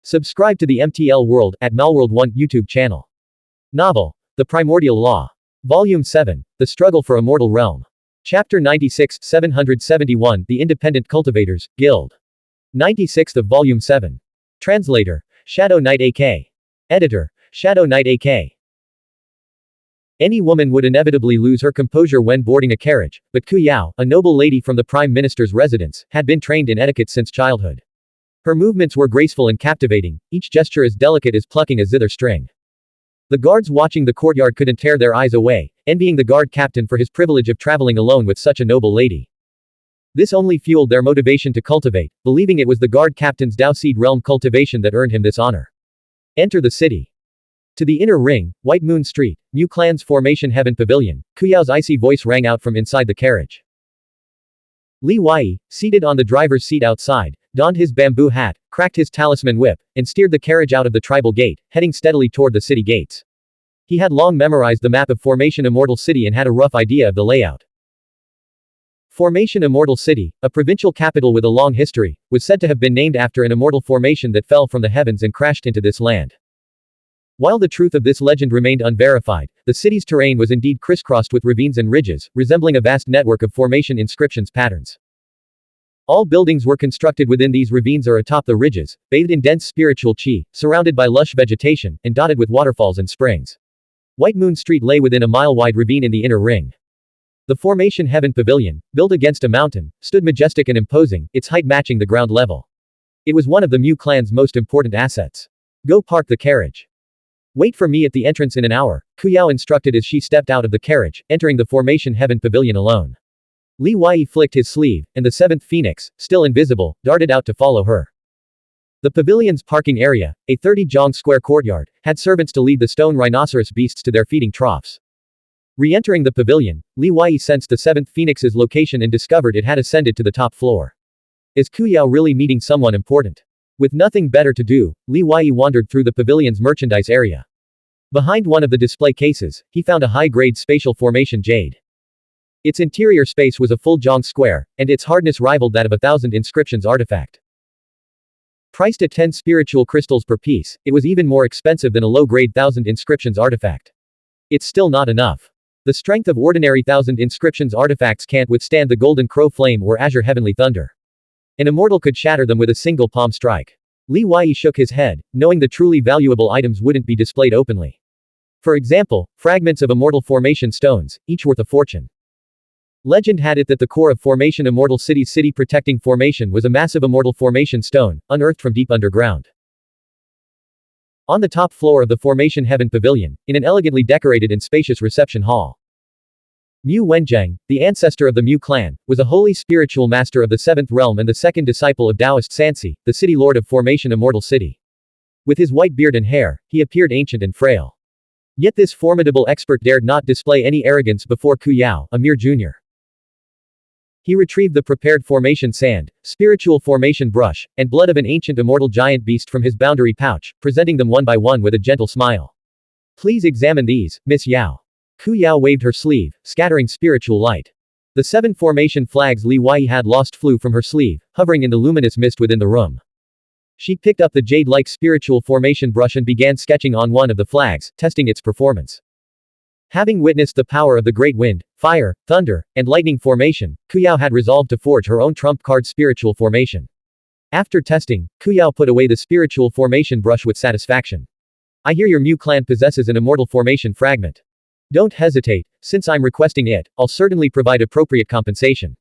Subscribe to the MTL World at Malworld 1 YouTube channel. Novel, The Primordial Law. Volume 7, The Struggle for Immortal Realm. Chapter 96, 771, The Independent Cultivators, Guild. 96th of Volume 7. Translator, Shadow Knight AK. Editor, Shadow Knight AK. Any woman would inevitably lose her composure when boarding a carriage, but Ku Yao, a noble lady from the Prime Minister's residence, had been trained in etiquette since childhood. Her movements were graceful and captivating, each gesture as delicate as plucking a zither string. The guards watching the courtyard couldn't tear their eyes away, envying the guard captain for his privilege of traveling alone with such a noble lady. This only fueled their motivation to cultivate, believing it was the guard captain's Dao Seed Realm cultivation that earned him this honor. Enter the city. To the inner ring, White Moon Street, Mu Clan's Formation Heaven Pavilion, Ku Yao's icy voice rang out from inside the carriage. Li Wei, seated on the driver's seat outside, donned his bamboo hat, cracked his talisman whip, and steered the carriage out of the tribal gate, heading steadily toward the city gates. He had long memorized the map of Formation Immortal City and had a rough idea of the layout. Formation Immortal City, a provincial capital with a long history, was said to have been named after an immortal formation that fell from the heavens and crashed into this land. While the truth of this legend remained unverified, the city's terrain was indeed crisscrossed with ravines and ridges, resembling a vast network of formation inscriptions patterns. All buildings were constructed within these ravines or atop the ridges, bathed in dense spiritual qi, surrounded by lush vegetation, and dotted with waterfalls and springs. White Moon Street lay within a mile-wide ravine in the inner ring. The Formation Heaven Pavilion, built against a mountain, stood majestic and imposing, its height matching the ground level. It was one of the Mu clan's most important assets. Go park the carriage. Wait for me at the entrance in an hour, Ku Yao instructed as she stepped out of the carriage, entering the Formation Heaven Pavilion alone. Li Wei flicked his sleeve, and the seventh phoenix, still invisible, darted out to follow her. The pavilion's parking area, a 30-jong square courtyard, had servants to lead the stone rhinoceros beasts to their feeding troughs. Re-entering the pavilion, Li Wei sensed the seventh phoenix's location and discovered it had ascended to the top floor. Is Ku Yao really meeting someone important? With nothing better to do, Li Wei wandered through the pavilion's merchandise area. Behind one of the display cases, he found a high-grade spatial formation jade. Its interior space was a full jong square, and its hardness rivaled that of 1,000 inscriptions artifact. Priced at 10 spiritual crystals per piece, it was even more expensive than a low-grade 1,000 inscriptions artifact. It's still not enough. The strength of ordinary 1,000 inscriptions artifacts can't withstand the golden crow flame or azure heavenly thunder. An immortal could shatter them with a single palm strike. Li Wei shook his head, knowing the truly valuable items wouldn't be displayed openly. For example, fragments of immortal formation stones, each worth a fortune. Legend had it that the core of Formation Immortal City's city-protecting formation was a massive immortal formation stone, unearthed from deep underground. On the top floor of the Formation Heaven Pavilion, in an elegantly decorated and spacious reception hall. Mu Wenjiang, the ancestor of the Mu clan, was a holy spiritual master of the Seventh Realm and the second disciple of Taoist Sansi, the city lord of Formation Immortal City. With his white beard and hair, he appeared ancient and frail. Yet this formidable expert dared not display any arrogance before Ku Yao, a mere junior. He retrieved the prepared formation sand, spiritual formation brush, and blood of an ancient immortal giant beast from his boundary pouch, presenting them one by one with a gentle smile. Please examine these, Miss Yao. Ku Yao waved her sleeve, scattering spiritual light. The 7 formation flags Li Wei had lost flew from her sleeve, hovering in the luminous mist within the room. She picked up the jade-like spiritual formation brush and began sketching on one of the flags, testing its performance. Having witnessed the power of the great wind, fire, thunder, and lightning formation, Ku Yao had resolved to forge her own trump card spiritual formation. After testing, Ku Yao put away the spiritual formation brush with satisfaction. I hear your Mu clan possesses an immortal formation fragment. Don't hesitate, since I'm requesting it, I'll certainly provide appropriate compensation.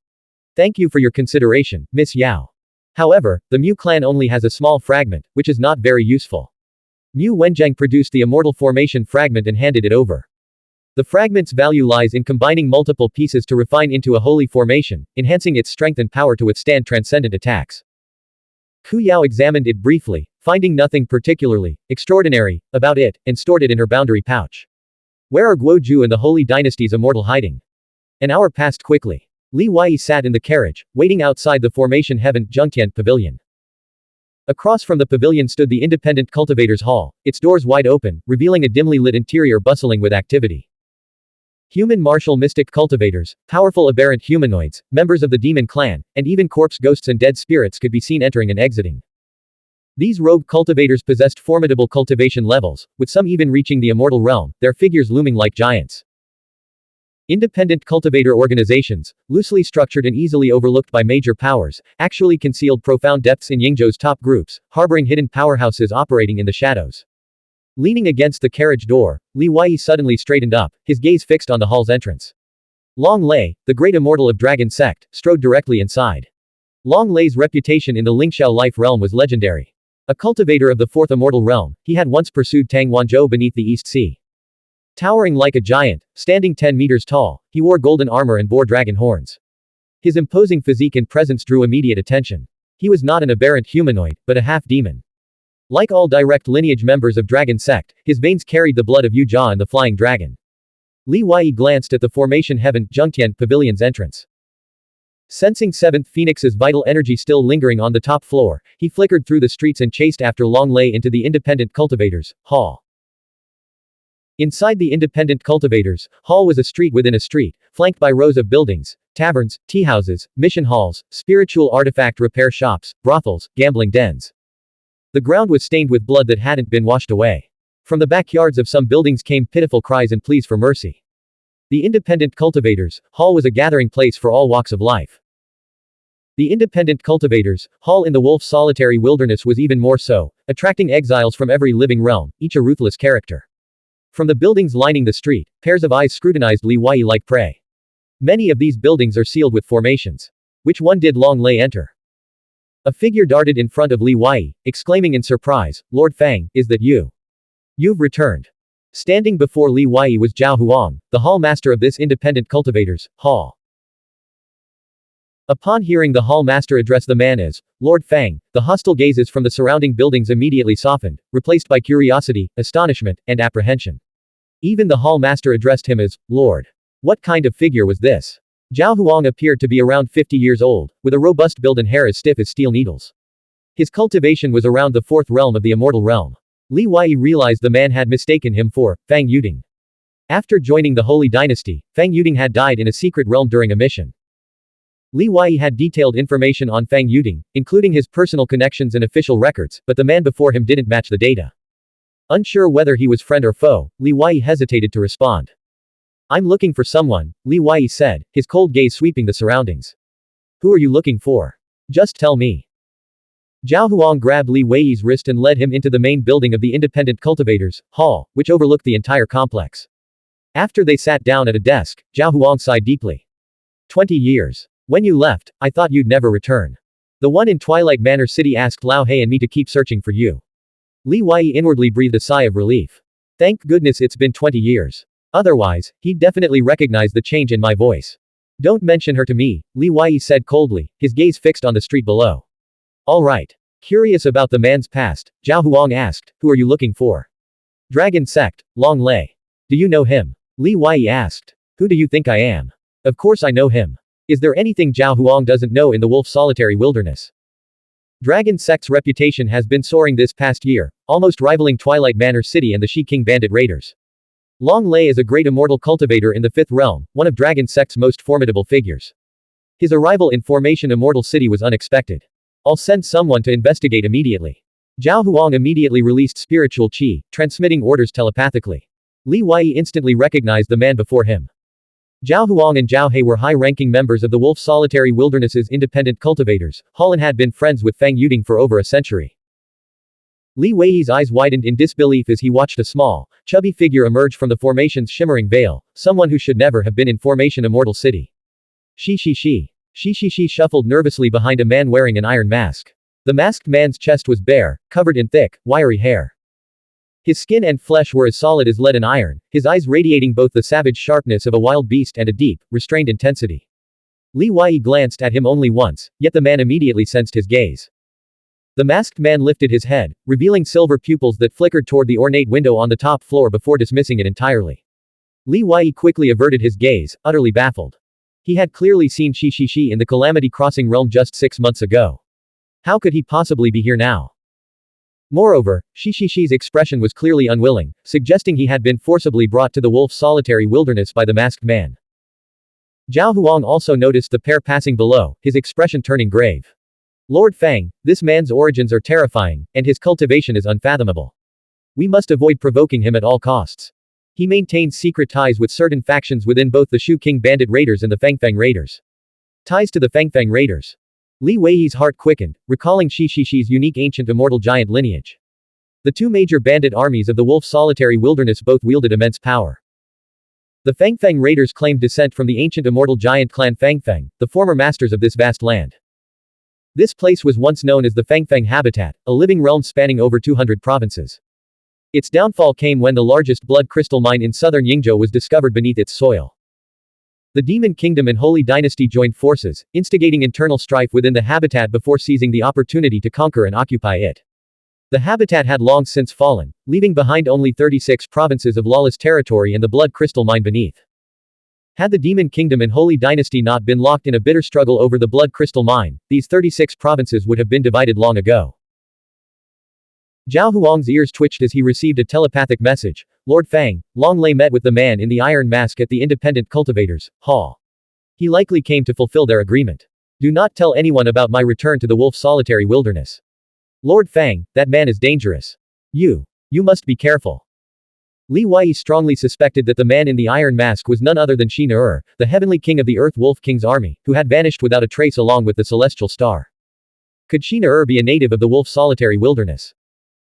Thank you for your consideration, Miss Yao. However, the Mu clan only has a small fragment, which is not very useful. Mu Wenjiang produced the immortal formation fragment and handed it over. The fragment's value lies in combining multiple pieces to refine into a holy formation, enhancing its strength and power to withstand transcendent attacks. Ku Yao examined it briefly, finding nothing particularly extraordinary about it, and stored it in her boundary pouch. Where are Guoju and the Holy Dynasty's immortal hiding? An hour passed quickly. Li Wei sat in the carriage, waiting outside the Formation Heaven Zhengtian Pavilion. Across from the pavilion stood the Independent Cultivators Hall, its doors wide open, revealing a dimly lit interior bustling with activity. Human martial mystic cultivators, powerful aberrant humanoids, members of the demon clan, and even corpse ghosts and dead spirits could be seen entering and exiting. These rogue cultivators possessed formidable cultivation levels, with some even reaching the immortal realm, their figures looming like giants. Independent cultivator organizations, loosely structured and easily overlooked by major powers, actually concealed profound depths in Yingzhou's top groups, harboring hidden powerhouses operating in the shadows. Leaning against the carriage door, Li Wei suddenly straightened up, his gaze fixed on the hall's entrance. Long Lei, the great immortal of Dragon Sect, strode directly inside. Long Lei's reputation in the Lingxiao life realm was legendary. A cultivator of the fourth immortal realm, he had once pursued Tang Wanzhou beneath the East Sea. Towering like a giant, standing 10 meters tall, he wore golden armor and bore dragon horns. His imposing physique and presence drew immediate attention. He was not an aberrant humanoid, but a half-demon. Like all direct lineage members of Dragon Sect, his veins carried the blood of Yu Jia and the Flying Dragon. Li Wei glanced at the Formation Heaven Zhengtian Pavilion's entrance. Sensing 7th Phoenix's vital energy still lingering on the top floor, he flickered through the streets and chased after Long Lei into the Independent Cultivators' Hall. Inside the Independent Cultivators' Hall was a street within a street, flanked by rows of buildings, taverns, teahouses, mission halls, spiritual artifact repair shops, brothels, gambling dens. The ground was stained with blood that hadn't been washed away. From the backyards of some buildings came pitiful cries and pleas for mercy. The Independent Cultivators' Hall was a gathering place for all walks of life. The Independent Cultivators' Hall in the Wolf's solitary wilderness was even more so, attracting exiles from every living realm, each a ruthless character. From the buildings lining the street, pairs of eyes scrutinized Li Wei like prey. Many of these buildings are sealed with formations. Which one did Long Lei enter? A figure darted in front of Li Wei, exclaiming in surprise, "Lord Fang, is that you? You've returned." Standing before Li Wei was Zhao Huang, the hall master of this Independent Cultivators' Hall. Upon hearing the hall master address the man as Lord Fang, the hostile gazes from the surrounding buildings immediately softened, replaced by curiosity, astonishment, and apprehension. Even the hall master addressed him as Lord. What kind of figure was this? Zhao Huang appeared to be around 50 years old, with a robust build and hair as stiff as steel needles. His cultivation was around the fourth realm of the immortal realm. Li Wei realized the man had mistaken him for Fang Yuding. After joining the Holy Dynasty, Fang Yuding had died in a secret realm during a mission. Li Wei had detailed information on Fang Yuding, including his personal connections and official records, but the man before him didn't match the data. Unsure whether he was friend or foe, Li Wei hesitated to respond. I'm looking for someone, Li Wei said, his cold gaze sweeping the surroundings. Who are you looking for? Just tell me. Zhao Huang grabbed Li Wei's wrist and led him into the main building of the Independent Cultivators' Hall, which overlooked the entire complex. After they sat down at a desk, Zhao Huang sighed deeply. 20 years. When you left, I thought you'd never return. The one in Twilight Manor City asked Lao He and me to keep searching for you. Li Wei inwardly breathed a sigh of relief. Thank goodness it's been 20 years. Otherwise, he'd definitely recognize the change in my voice. Don't mention her to me, Li Wei said coldly, his gaze fixed on the street below. All right. Curious about the man's past, Zhao Huang asked, who are you looking for? Dragon Sect, Long Lei. Do you know him? Li Wei asked. Who do you think I am? Of course I know him. Is there anything Zhao Huang doesn't know in the Wolf Solitary Wilderness? Dragon Sect's reputation has been soaring this past year, almost rivaling Twilight Manor City and the Shi King Bandit Raiders. Long Lei is a great immortal cultivator in the Fifth Realm, one of Dragon Sect's most formidable figures. His arrival in Formation Immortal City was unexpected. I'll send someone to investigate immediately. Zhao Huang immediately released spiritual qi, transmitting orders telepathically. Li Wei instantly recognized the man before him. Zhao Huang and Zhao He were high-ranking members of the Wolf Solitary Wilderness's Independent Cultivators' Hall and had been friends with Fang Yuding for over a century. Li Wei's eyes widened in disbelief as he watched a small, chubby figure emerge from the formation's shimmering veil, someone who should never have been in Formation Immortal City. Shi shuffled nervously behind a man wearing an iron mask. The masked man's chest was bare, covered in thick, wiry hair. His skin and flesh were as solid as lead and iron, his eyes radiating both the savage sharpness of a wild beast and a deep, restrained intensity. Li Wei glanced at him only once, yet the man immediately sensed his gaze. The masked man lifted his head, revealing silver pupils that flickered toward the ornate window on the top floor before dismissing it entirely. Li Wei quickly averted his gaze, utterly baffled. He had clearly seen Shi in the Calamity Crossing realm just 6 months ago. How could he possibly be here now? Moreover, Shi's expression was clearly unwilling, suggesting he had been forcibly brought to the Wolf Solitary Wilderness by the masked man. Zhao Huang also noticed the pair passing below, his expression turning grave. Lord Fang, this man's origins are terrifying, and his cultivation is unfathomable. We must avoid provoking him at all costs. He maintains secret ties with certain factions within both the Shu King bandit raiders and the Fangfang raiders. Ties to the Fangfang raiders. Li Weiyi's heart quickened, recalling Shishi's unique ancient immortal giant lineage. The two major bandit armies of the Wolf Solitary Wilderness both wielded immense power. The Fangfang raiders claimed descent from the ancient immortal giant clan Fangfang, the former masters of this vast land. This place was once known as the Fangfang habitat, a living realm spanning over 200 provinces. Its downfall came when the largest blood crystal mine in southern Yingzhou was discovered beneath its soil. The Demon Kingdom and Holy Dynasty joined forces, instigating internal strife within the habitat before seizing the opportunity to conquer and occupy it. The habitat had long since fallen, leaving behind only 36 provinces of lawless territory and the blood crystal mine beneath. Had the Demon Kingdom and Holy Dynasty not been locked in a bitter struggle over the blood crystal mine, these 36 provinces would have been divided long ago. Zhao Huang's ears twitched as he received a telepathic message. Lord Fang, Long Lei met with the man in the iron mask at the Independent Cultivators Hall. He likely came to fulfill their agreement. Do not tell anyone about my return to the Wolf Solitary Wilderness. Lord Fang, that man is dangerous. You must be careful. Li Weiyi strongly suspected that the man in the iron mask was none other than Shi, the heavenly king of the Earth Wolf King's army, who had vanished without a trace along with the celestial star. Could Shi be a native of the Wolf Solitary Wilderness?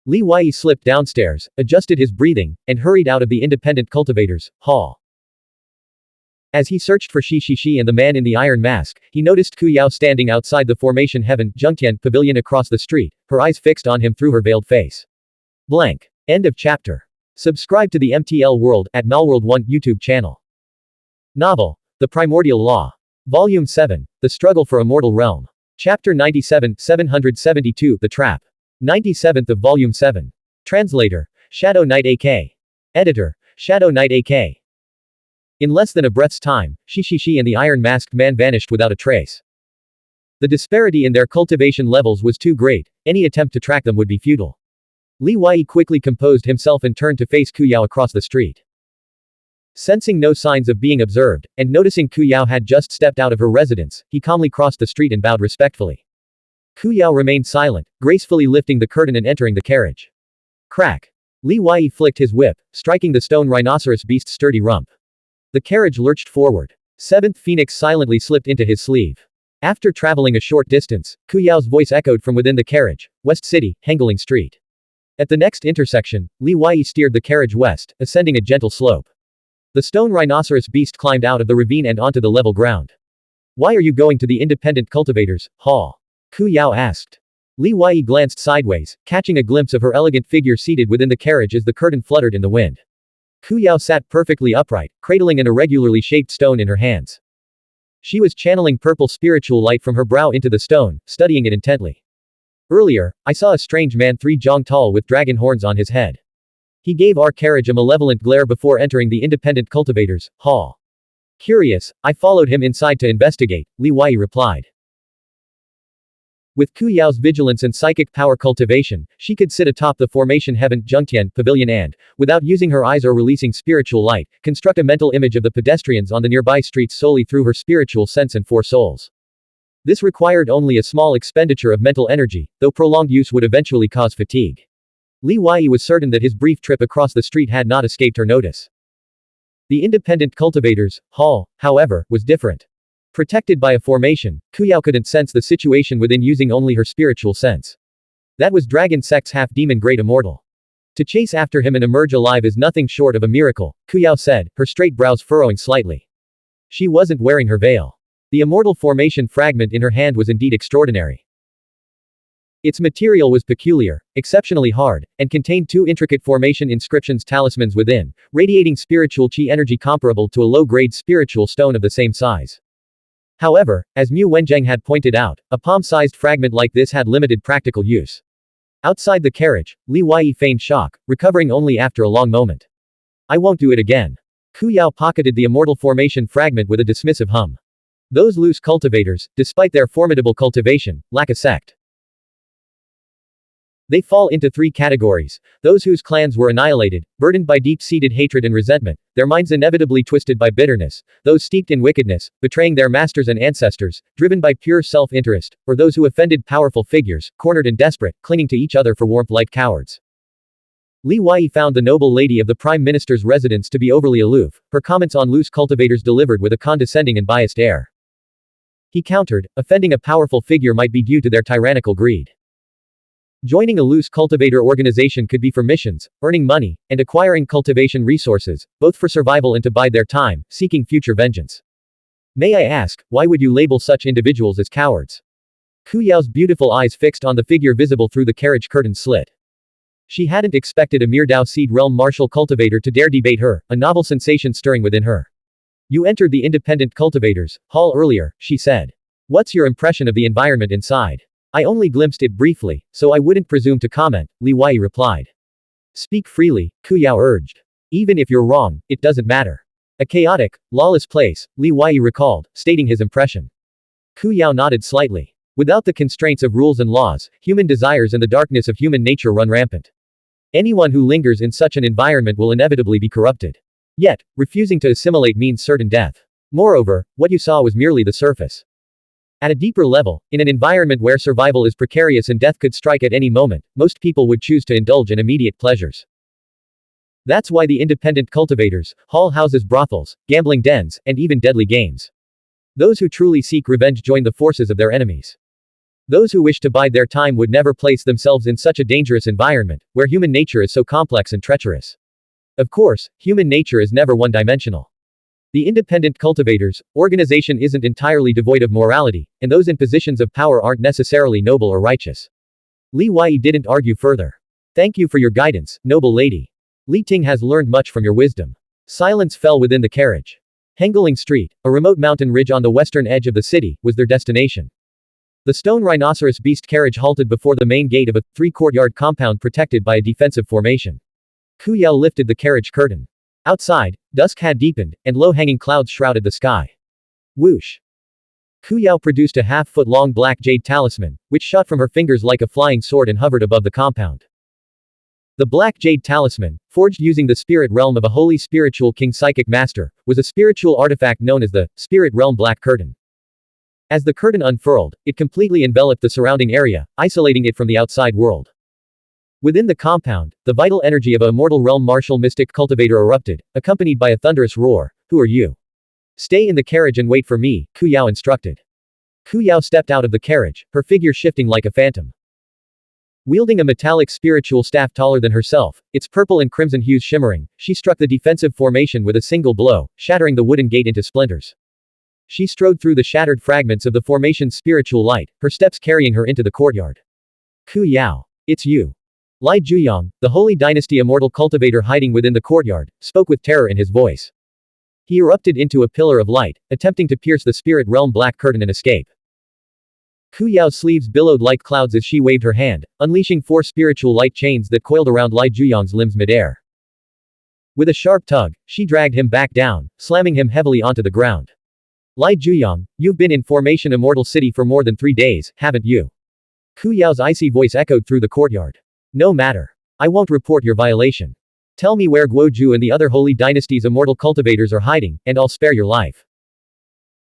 Li Weiyi slipped downstairs, adjusted his breathing, and hurried out of the Independent Cultivators Hall. As he searched for Shi and the man in the iron mask, he noticed Ku Yao standing outside the Formation Heaven Zhengtian pavilion across the street, her eyes fixed on him through her veiled face. Blank. End of chapter. Subscribe to the MTL World at Malworld 1 YouTube channel. Novel. The Primordial Law. Volume 7. The Struggle for Immortal Realm. Chapter 97, 772, The Trap. 97th of Volume 7. Translator. Shadow Knight AK. Editor. Shadow Knight AK. In less than a breath's time, Shi and the iron-masked man vanished without a trace. The disparity in their cultivation levels was too great, any attempt to track them would be futile. Li Weiyi quickly composed himself and turned to face Ku Yao across the street. Sensing no signs of being observed, and noticing Ku Yao had just stepped out of her residence, he calmly crossed the street and bowed respectfully. Ku Yao remained silent, gracefully lifting the curtain and entering the carriage. Crack. Li Weiyi flicked his whip, striking the stone rhinoceros beast's sturdy rump. The carriage lurched forward. Seventh Phoenix silently slipped into his sleeve. After traveling a short distance, Ku Yao's voice echoed from within the carriage. West City, Hengling Street. At the next intersection, Li Weiyi steered the carriage west, ascending a gentle slope. The stone rhinoceros beast climbed out of the ravine and onto the level ground. Why are you going to the Independent Cultivators Hall? Ku Yao asked. Li Weiyi glanced sideways, catching a glimpse of her elegant figure seated within the carriage as the curtain fluttered in the wind. Ku Yao sat perfectly upright, cradling an irregularly shaped stone in her hands. She was channeling purple spiritual light from her brow into the stone, studying it intently. Earlier, I saw a strange man 3 jong tall with dragon horns on his head. He gave our carriage a malevolent glare before entering the Independent Cultivators Hall. Curious, I followed him inside to investigate, Li Weiyi replied. With Ku Yao's vigilance and psychic power cultivation, she could sit atop the Formation Heaven Zhengtian pavilion and, without using her eyes or releasing spiritual light, construct a mental image of the pedestrians on the nearby streets solely through her spiritual sense and 4 souls. This required only a small expenditure of mental energy, though prolonged use would eventually cause fatigue. Li Weiyi was certain that his brief trip across the street had not escaped her notice. The Independent Cultivators Hall, however, was different. Protected by a formation, Ku Yao couldn't sense the situation within using only her spiritual sense. That was Dragon Sect's half-demon great immortal. To chase after him and emerge alive is nothing short of a miracle, Ku Yao said, her straight brows furrowing slightly. She wasn't wearing her veil. The immortal formation fragment in her hand was indeed extraordinary. Its material was peculiar, exceptionally hard, and contained 2 intricate formation inscriptions talismans within, radiating spiritual chi energy comparable to a low-grade spiritual stone of the same size. However, as Mu Wenjing had pointed out, a palm-sized fragment like this had limited practical use. Outside the carriage, Li Weiyi feigned shock, recovering only after a long moment. I won't do it again. Ku Yao pocketed the immortal formation fragment with a dismissive hum. Those loose cultivators, despite their formidable cultivation, lack a sect. They fall into three categories: those whose clans were annihilated, burdened by deep-seated hatred and resentment, their minds inevitably twisted by bitterness; those steeped in wickedness, betraying their masters and ancestors, driven by pure self-interest; or those who offended powerful figures, cornered and desperate, clinging to each other for warmth like cowards. Li Wei found the noble lady of the Prime Minister's residence to be overly aloof, her comments on loose cultivators delivered with a condescending and biased air. He countered, offending a powerful figure might be due to their tyrannical greed. Joining a loose cultivator organization could be for missions, earning money, and acquiring cultivation resources, both for survival and to bide their time, seeking future vengeance. May I ask, why would you label such individuals as cowards? Ku Yao's beautiful eyes fixed on the figure visible through the carriage curtain slit. She hadn't expected a mere Dao Seed Realm martial cultivator to dare debate her, a novel sensation stirring within her. You entered the Independent Cultivators Hall earlier, she said. What's your impression of the environment inside? I only glimpsed it briefly, so I wouldn't presume to comment, Li Wei replied. Speak freely, Ku Yao urged. Even if you're wrong, it doesn't matter. A chaotic, lawless place, Li Wei recalled, stating his impression. Ku Yao nodded slightly. Without the constraints of rules and laws, human desires and the darkness of human nature run rampant. Anyone who lingers in such an environment will inevitably be corrupted. Yet, refusing to assimilate means certain death. Moreover, what you saw was merely the surface. At a deeper level, in an environment where survival is precarious and death could strike at any moment, most people would choose to indulge in immediate pleasures. That's why the Independent Cultivators Hall houses brothels, gambling dens, and even deadly games. Those who truly seek revenge join the forces of their enemies. Those who wish to bide their time would never place themselves in such a dangerous environment, where human nature is so complex and treacherous. Of course, human nature is never one-dimensional. The Independent Cultivators organization isn't entirely devoid of morality, and those in positions of power aren't necessarily noble or righteous. Li Wei didn't argue further. Thank you for your guidance, noble lady. Li Ting has learned much from your wisdom. Silence fell within the carriage. Hengling Street, a remote mountain ridge on the western edge of the city, was their destination. The stone rhinoceros beast carriage halted before the main gate of a three-courtyard compound protected by a defensive formation. Ku Yao lifted the carriage curtain. Outside, dusk had deepened, and low-hanging clouds shrouded the sky. Whoosh! Ku Yao produced a half-foot-long black jade talisman, which shot from her fingers like a flying sword and hovered above the compound. The black jade talisman, forged using the spirit realm of a holy spiritual king psychic master, was a spiritual artifact known as the Spirit Realm Black Curtain. As the curtain unfurled, it completely enveloped the surrounding area, isolating it from the outside world. Within the compound, the vital energy of a immortal realm martial mystic cultivator erupted, accompanied by a thunderous roar. Who are you? Stay in the carriage and wait for me, Ku Yao instructed. Ku Yao stepped out of the carriage, her figure shifting like a phantom. Wielding a metallic spiritual staff taller than herself, its purple and crimson hues shimmering, she struck the defensive formation with a single blow, shattering the wooden gate into splinters. She strode through the shattered fragments of the formation's spiritual light, her steps carrying her into the courtyard. Ku Yao. It's you. Lai Zhuyang, the Holy Dynasty immortal cultivator hiding within the courtyard, spoke with terror in his voice. He erupted into a pillar of light, attempting to pierce the spirit realm black curtain and escape. Ku Yao's sleeves billowed like clouds as she waved her hand, unleashing 4 spiritual light chains that coiled around Lai Zhuyang's limbs midair. With a sharp tug, she dragged him back down, slamming him heavily onto the ground. Lai Zhuyang, you've been in Formation Immortal City for more than 3 days, haven't you? Ku Yao's icy voice echoed through the courtyard. No matter. I won't report your violation. Tell me where Guoju and the other Holy Dynasty's immortal cultivators are hiding, and I'll spare your life.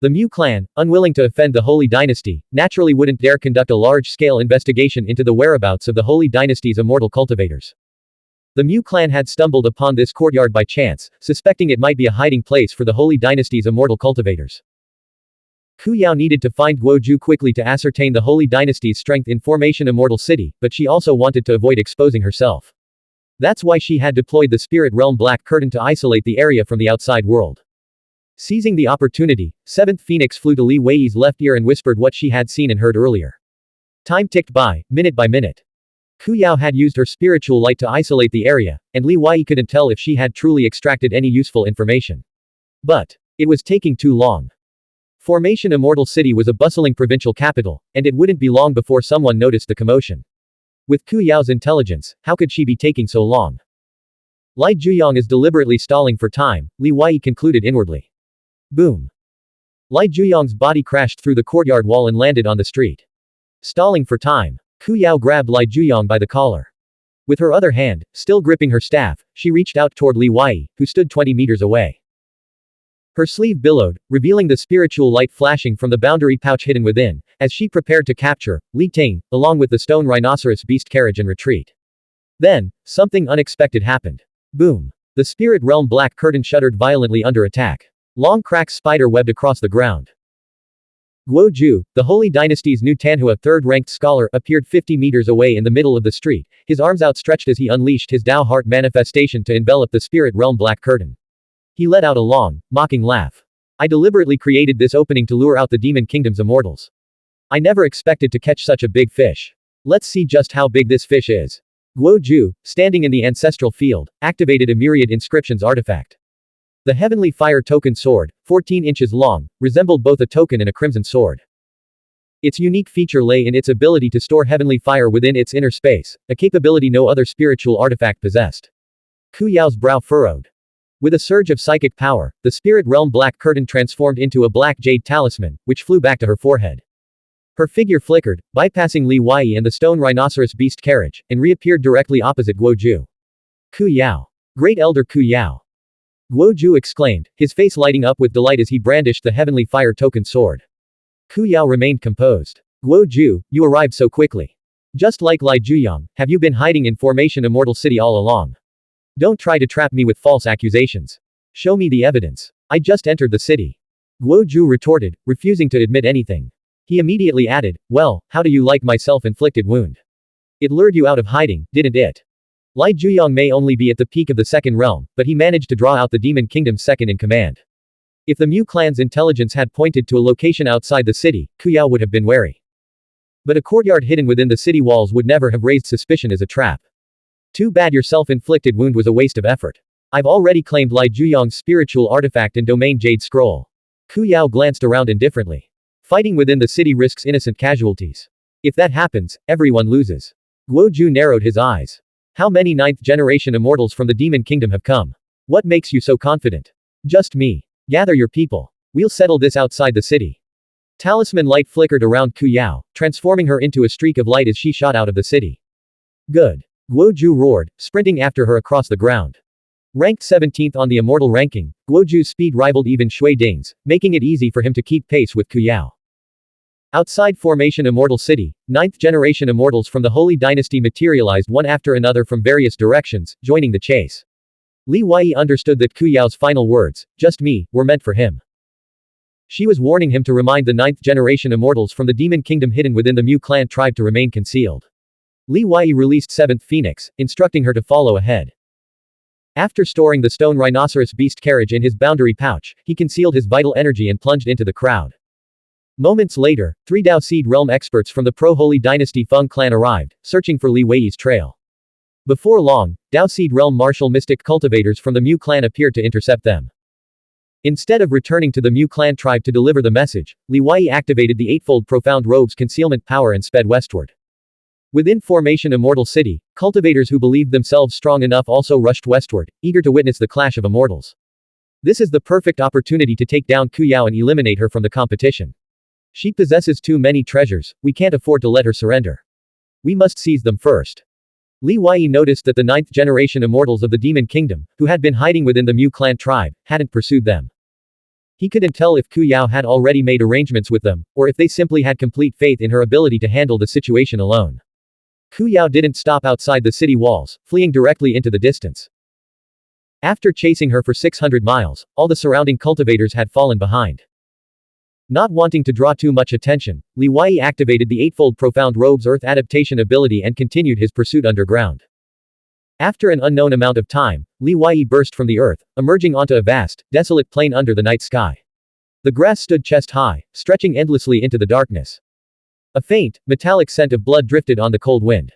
The Mu clan, unwilling to offend the Holy Dynasty, naturally wouldn't dare conduct a large-scale investigation into the whereabouts of the Holy Dynasty's immortal cultivators. The Mu clan had stumbled upon this courtyard by chance, suspecting it might be a hiding place for the Holy Dynasty's immortal cultivators. Ku Yao needed to find Guoju quickly to ascertain the Holy Dynasty's strength in Formation Immortal City, but she also wanted to avoid exposing herself. That's why she had deployed the Spirit Realm Black Curtain to isolate the area from the outside world. Seizing the opportunity, 7th Phoenix flew to Li Wei's left ear and whispered what she had seen and heard earlier. Time ticked by, minute by minute. Ku Yao had used her spiritual light to isolate the area, and Li Wei couldn't tell if she had truly extracted any useful information. But it was taking too long. Formation Immortal City was a bustling provincial capital, and it wouldn't be long before someone noticed the commotion. With Ku Yao's intelligence, how could she be taking so long? Lai Zhuyang is deliberately stalling for time, Li Wei concluded inwardly. Boom. Lai Zhuyang's body crashed through the courtyard wall and landed on the street. Stalling for time. Ku Yao grabbed Li Juyong by the collar. With her other hand, still gripping her staff, she reached out toward Li Wei, who stood 20 meters away. Her sleeve billowed, revealing the spiritual light flashing from the boundary pouch hidden within, as she prepared to capture Li Ting, along with the stone rhinoceros beast carriage and retreat. Then, something unexpected happened. Boom. The spirit realm black curtain shuddered violently under attack. Long cracks spider-webbed across the ground. Guo Ju, the Holy Dynasty's new Tanhua third-ranked scholar, appeared 50 meters away in the middle of the street, his arms outstretched as he unleashed his Dao Heart manifestation to envelop the spirit realm black curtain. He let out a long, mocking laugh. I deliberately created this opening to lure out the Demon Kingdom's immortals. I never expected to catch such a big fish. Let's see just how big this fish is. Guo Ju, standing in the ancestral field, activated a myriad inscriptions artifact. The Heavenly Fire Token Sword, 14 inches long, resembled both a token and a crimson sword. Its unique feature lay in its ability to store heavenly fire within its inner space, a capability no other spiritual artifact possessed. Ku Yao's brow furrowed. With a surge of psychic power, the spirit realm black curtain transformed into a black jade talisman, which flew back to her forehead. Her figure flickered, bypassing Li Wei and the stone rhinoceros beast carriage, and reappeared directly opposite Guo Ju. Ku Yao. Great Elder Ku Yao. Guo Ju exclaimed, his face lighting up with delight as he brandished the heavenly fire token sword. Ku Yao remained composed. Guo Ju, you arrived so quickly. Just like Li Juyong, have you been hiding in Formation Immortal City all along? Don't try to trap me with false accusations. Show me the evidence. I just entered the city. Guo Ju retorted, refusing to admit anything. He immediately added, well, how do you like my self-inflicted wound? It lured you out of hiding, didn't it? Li Juyong may only be at the peak of the second realm, but he managed to draw out the Demon Kingdom's second in command. If the Mu clan's intelligence had pointed to a location outside the city, Ku Yao would have been wary. But a courtyard hidden within the city walls would never have raised suspicion as a trap. Too bad your self-inflicted wound was a waste of effort. I've already claimed Li Juyong's spiritual artifact and domain Jade Scroll. Ku Yao glanced around indifferently. Fighting within the city risks innocent casualties. If that happens, everyone loses. Guo Ju narrowed his eyes. How many 9th-generation immortals from the Demon Kingdom have come? What makes you so confident? Just me. Gather your people. We'll settle this outside the city. Talisman light flickered around Ku Yao, transforming her into a streak of light as she shot out of the city. Good. Guo Ju roared, sprinting after her across the ground. Ranked 17th on the immortal ranking, Guo Ju's speed rivaled even Shui Ding's, making it easy for him to keep pace with Ku Yao. Outside Formation Immortal City, 9th-generation immortals from the Holy Dynasty materialized one after another from various directions, joining the chase. Li Wei understood that Ku Yao's final words, just me, were meant for him. She was warning him to remind the 9th-generation immortals from the Demon Kingdom hidden within the Mu clan tribe to remain concealed. Li Wei released 7th Phoenix, instructing her to follow ahead. After storing the stone rhinoceros beast carriage in his boundary pouch, he concealed his vital energy and plunged into the crowd. Moments later, 3 Dao Seed Realm experts from the Pro-Holy Dynasty Feng clan arrived, searching for Li Wei's trail. Before long, Dao Seed Realm martial mystic cultivators from the Mu clan appeared to intercept them. Instead of returning to the Mu clan tribe to deliver the message, Li Wei activated the eightfold profound robe's concealment power and sped westward. Within Formation Immortal City, cultivators who believed themselves strong enough also rushed westward, eager to witness the clash of immortals. This is the perfect opportunity to take down Ku Yao and eliminate her from the competition. She possesses too many treasures, we can't afford to let her surrender. We must seize them first. Li Wei noticed that the 9th-generation immortals of the Demon Kingdom, who had been hiding within the Mu clan tribe, hadn't pursued them. He couldn't tell if Ku Yao had already made arrangements with them, or if they simply had complete faith in her ability to handle the situation alone. Ku Yao didn't stop outside the city walls, fleeing directly into the distance. After chasing her for 600 miles, all the surrounding cultivators had fallen behind. Not wanting to draw too much attention, Li Wei activated the eightfold profound robe's earth adaptation ability and continued his pursuit underground. After an unknown amount of time, Li Wei burst from the earth, emerging onto a vast, desolate plain under the night sky. The grass stood chest high, stretching endlessly into the darkness. A faint, metallic scent of blood drifted on the cold wind.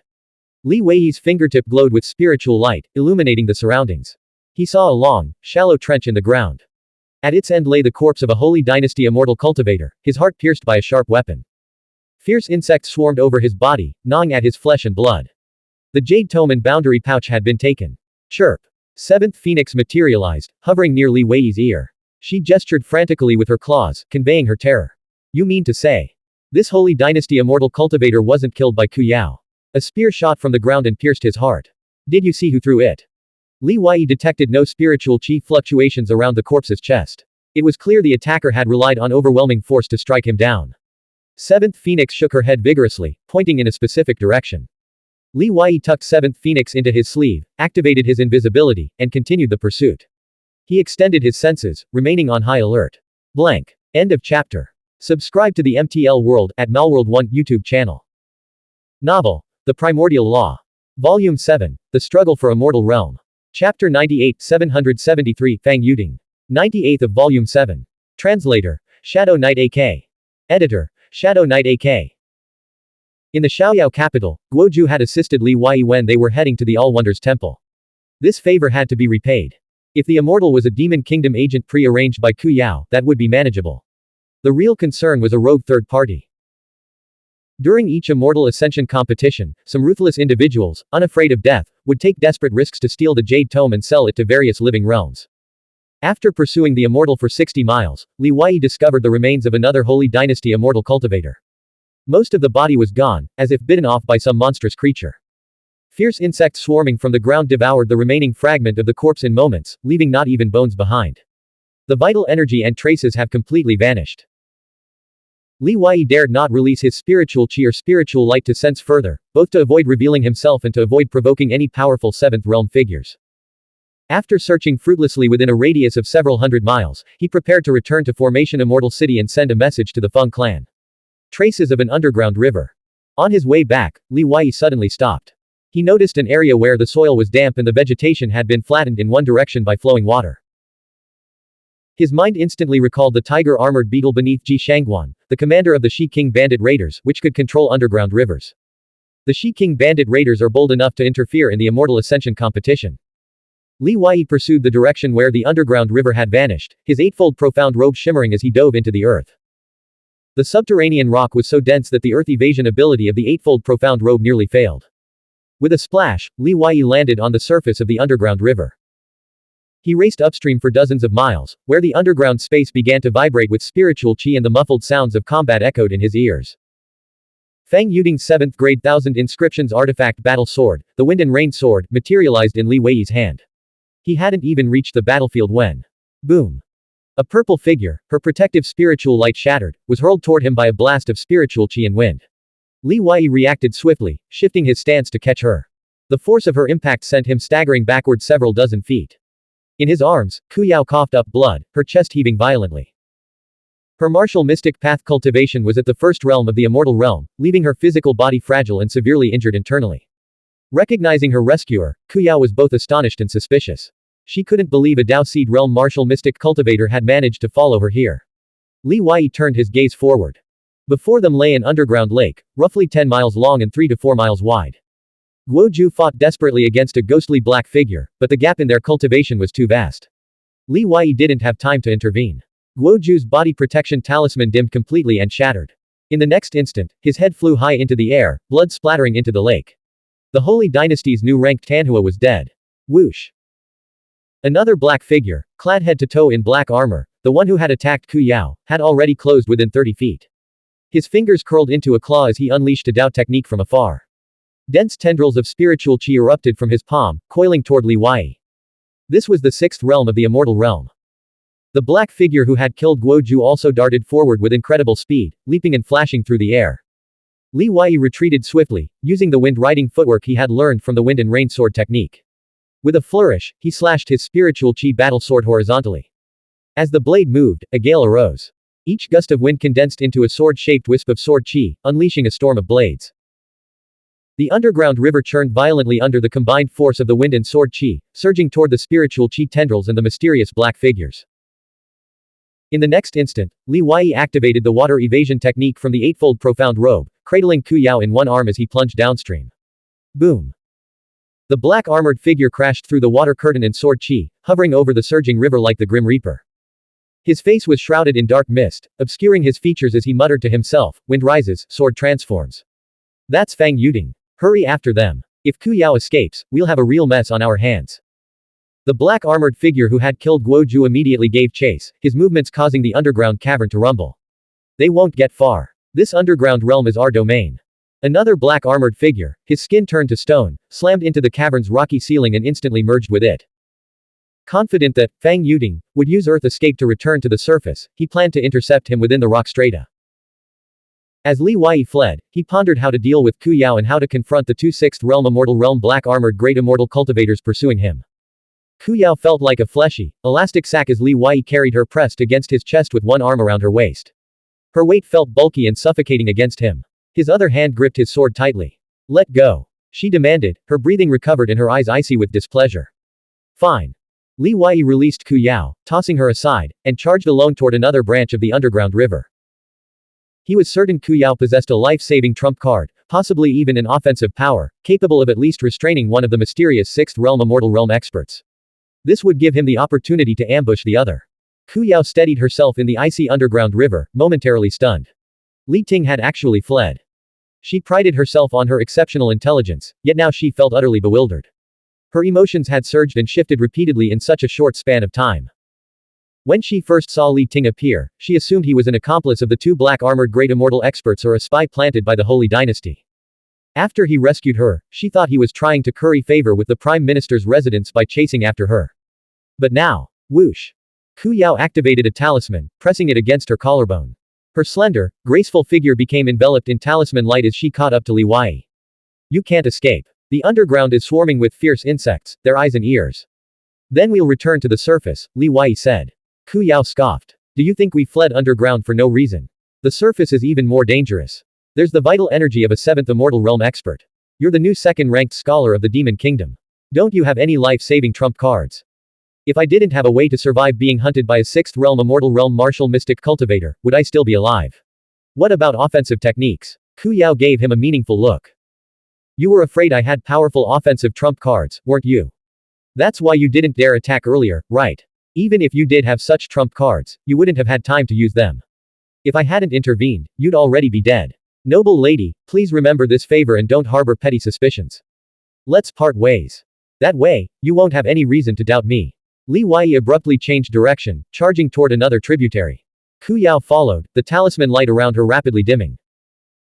Li Wei's fingertip glowed with spiritual light, illuminating the surroundings. He saw a long, shallow trench in the ground. At its end lay the corpse of a Holy Dynasty immortal cultivator, his heart pierced by a sharp weapon. Fierce insects swarmed over his body, gnawing at his flesh and blood. The jade tome and boundary pouch had been taken. Chirp. 7th Phoenix materialized, hovering near Li Wei's ear. She gestured frantically with her claws, conveying her terror. You mean to say, This Holy Dynasty immortal cultivator wasn't killed by Ku Yao. A spear shot from the ground and pierced his heart. Did you see who threw it? Li Wei detected no spiritual chi fluctuations around the corpse's chest. It was clear the attacker had relied on overwhelming force to strike him down. Seventh Phoenix shook her head vigorously, pointing in a specific direction. Li Wei tucked Seventh Phoenix into his sleeve, activated his invisibility, and continued the pursuit. He extended his senses, remaining on high alert. Blank. End of chapter. Subscribe to the MTL World at Malworld 1 YouTube channel. Novel. The Primordial Law. Volume 7. The Struggle for Immortal Realm. Chapter 98 773 Fang Yuding. 98th of Volume 7. Translator. Shadow Knight AK. Editor. Shadow Knight AK. In the Xiaoyao capital, Guoju had assisted Li Wei when they were heading to the All-Wonders Temple. This favor had to be repaid. If the immortal was a Demon Kingdom agent pre-arranged by Ku Yao, that would be manageable. The real concern was a rogue third party. During each immortal ascension competition, some ruthless individuals, unafraid of death, would take desperate risks to steal the Jade Tome and sell it to various living realms. After pursuing the immortal for 60 miles, Li Wei discovered the remains of another Holy Dynasty immortal cultivator. Most of the body was gone, as if bitten off by some monstrous creature. Fierce insects swarming from the ground devoured the remaining fragment of the corpse in moments, leaving not even bones behind. The vital energy and traces have completely vanished. Li Wei dared not release his spiritual chi or spiritual light to sense further, both to avoid revealing himself and to avoid provoking any powerful seventh realm figures. After searching fruitlessly within a radius of several hundred miles, he prepared to return to Formation Immortal City and send a message to the Feng clan. Traces of an underground river. On his way back, Li Wei suddenly stopped. He noticed an area where the soil was damp and the vegetation had been flattened in one direction by flowing water. His mind instantly recalled the tiger-armored beetle beneath Xuanhuan, the commander of the Shi King bandit raiders, which could control underground rivers. The Shi King bandit raiders are bold enough to interfere in the Immortal Ascension competition. Li Wei pursued the direction where the underground river had vanished, his eightfold profound robe shimmering as he dove into the earth. The subterranean rock was so dense that the earth evasion ability of the eightfold profound robe nearly failed. With a splash, Li Wei landed on the surface of the underground river. He raced upstream for dozens of miles, where the underground space began to vibrate with spiritual chi and the muffled sounds of combat echoed in his ears. Fang Yuding's 7th grade 1000 inscriptions artifact battle sword, the Wind and Rain sword, materialized in Li Wei's hand. He hadn't even reached the battlefield when. Boom. A purple figure, her protective spiritual light shattered, was hurled toward him by a blast of spiritual chi and wind. Li Wei reacted swiftly, shifting his stance to catch her. The force of her impact sent him staggering backward several dozen feet. In his arms, Ku Yao coughed up blood, her chest heaving violently. Her martial mystic path cultivation was at the first realm of the immortal realm, leaving her physical body fragile and severely injured internally. Recognizing her rescuer, Ku Yao was both astonished and suspicious. She couldn't believe a Dao Seed realm martial mystic cultivator had managed to follow her here. Li Wei turned his gaze forward. Before them lay an underground lake, roughly 10 miles long and 3 to 4 miles wide. Guoju fought desperately against a ghostly black figure, but the gap in their cultivation was too vast. Li Wei didn't have time to intervene. Guoju's body protection talisman dimmed completely and shattered. In the next instant, his head flew high into the air, blood splattering into the lake. The Holy Dynasty's new ranked Tanhua was dead. Whoosh. Another black figure, clad head to toe in black armor, the one who had attacked Ku Yao, had already closed within 30 feet. His fingers curled into a claw as he unleashed a Dao technique from afar. Dense tendrils of spiritual chi erupted from his palm, coiling toward Li Wei. This was the 6th realm of the immortal realm. The black figure who had killed Guoju also darted forward with incredible speed, leaping and flashing through the air. Li Wei retreated swiftly, using the wind-riding footwork he had learned from the Wind and Rain sword technique. With a flourish, he slashed his spiritual chi battle sword horizontally. As the blade moved, a gale arose. Each gust of wind condensed into a sword-shaped wisp of sword chi, unleashing a storm of blades. The underground river churned violently under the combined force of the wind and sword chi, surging toward the spiritual chi tendrils and the mysterious black figures. In the next instant, Li Wei activated the water evasion technique from the eightfold profound robe, cradling Ku Yao in one arm as he plunged downstream. Boom. The black armored figure crashed through the water curtain and sword chi, hovering over the surging river like the Grim Reaper. His face was shrouded in dark mist, obscuring his features as he muttered to himself, "Wind rises, sword transforms. That's Fang Yuding. Hurry after them. If Ku Yao escapes, we'll have a real mess on our hands." The black armored figure who had killed Guoju immediately gave chase, his movements causing the underground cavern to rumble. They won't get far. This underground realm is our domain. Another black armored figure, his skin turned to stone, slammed into the cavern's rocky ceiling and instantly merged with it. Confident that Fang Yuting would use Earth escape to return to the surface, he planned to intercept him within the rock strata. As Li Wei fled, he pondered how to deal with Ku Yao and how to confront the two Sixth Realm Immortal Realm black armored great immortal cultivators pursuing him. Ku Yao felt like a fleshy, elastic sack as Li Wei carried her pressed against his chest with one arm around her waist. Her weight felt bulky and suffocating against him. His other hand gripped his sword tightly. Let go, she demanded, her breathing recovered and her eyes icy with displeasure. Fine. Li Wei released Ku Yao, tossing her aside, and charged alone toward another branch of the underground river. He was certain Ku Yao possessed a life-saving trump card, possibly even an offensive power, capable of at least restraining one of the mysterious Sixth Realm Immortal Realm experts. This would give him the opportunity to ambush the other. Ku Yao steadied herself in the icy underground river, momentarily stunned. Li Ting had actually fled. She prided herself on her exceptional intelligence, yet now she felt utterly bewildered. Her emotions had surged and shifted repeatedly in such a short span of time. When she first saw Li Ting appear, she assumed he was an accomplice of the two black-armored great immortal experts or a spy planted by the Holy Dynasty. After he rescued her, she thought he was trying to curry favor with the Prime Minister's residence by chasing after her. But now, whoosh! Ku Yao activated a talisman, pressing it against her collarbone. Her slender, graceful figure became enveloped in talisman light as she caught up to Li Wei. You can't escape. The underground is swarming with fierce insects, their eyes and ears. Then we'll return to the surface, Li Wei said. Ku Yao scoffed. Do you think we fled underground for no reason? The surface is even more dangerous. There's the vital energy of a seventh immortal realm expert. You're the new second-ranked scholar of the Demon Kingdom. Don't you have any life-saving trump cards? If I didn't have a way to survive being hunted by a sixth realm immortal realm martial mystic cultivator, would I still be alive? What about offensive techniques? Ku Yao gave him a meaningful look. You were afraid I had powerful offensive trump cards, weren't you? That's why you didn't dare attack earlier, right? Even if you did have such trump cards, you wouldn't have had time to use them. If I hadn't intervened, you'd already be dead. Noble lady, please remember this favor and don't harbor petty suspicions. Let's part ways. That way, you won't have any reason to doubt me. Li Wei abruptly changed direction, charging toward another tributary. Ku Yao followed, the talisman light around her rapidly dimming.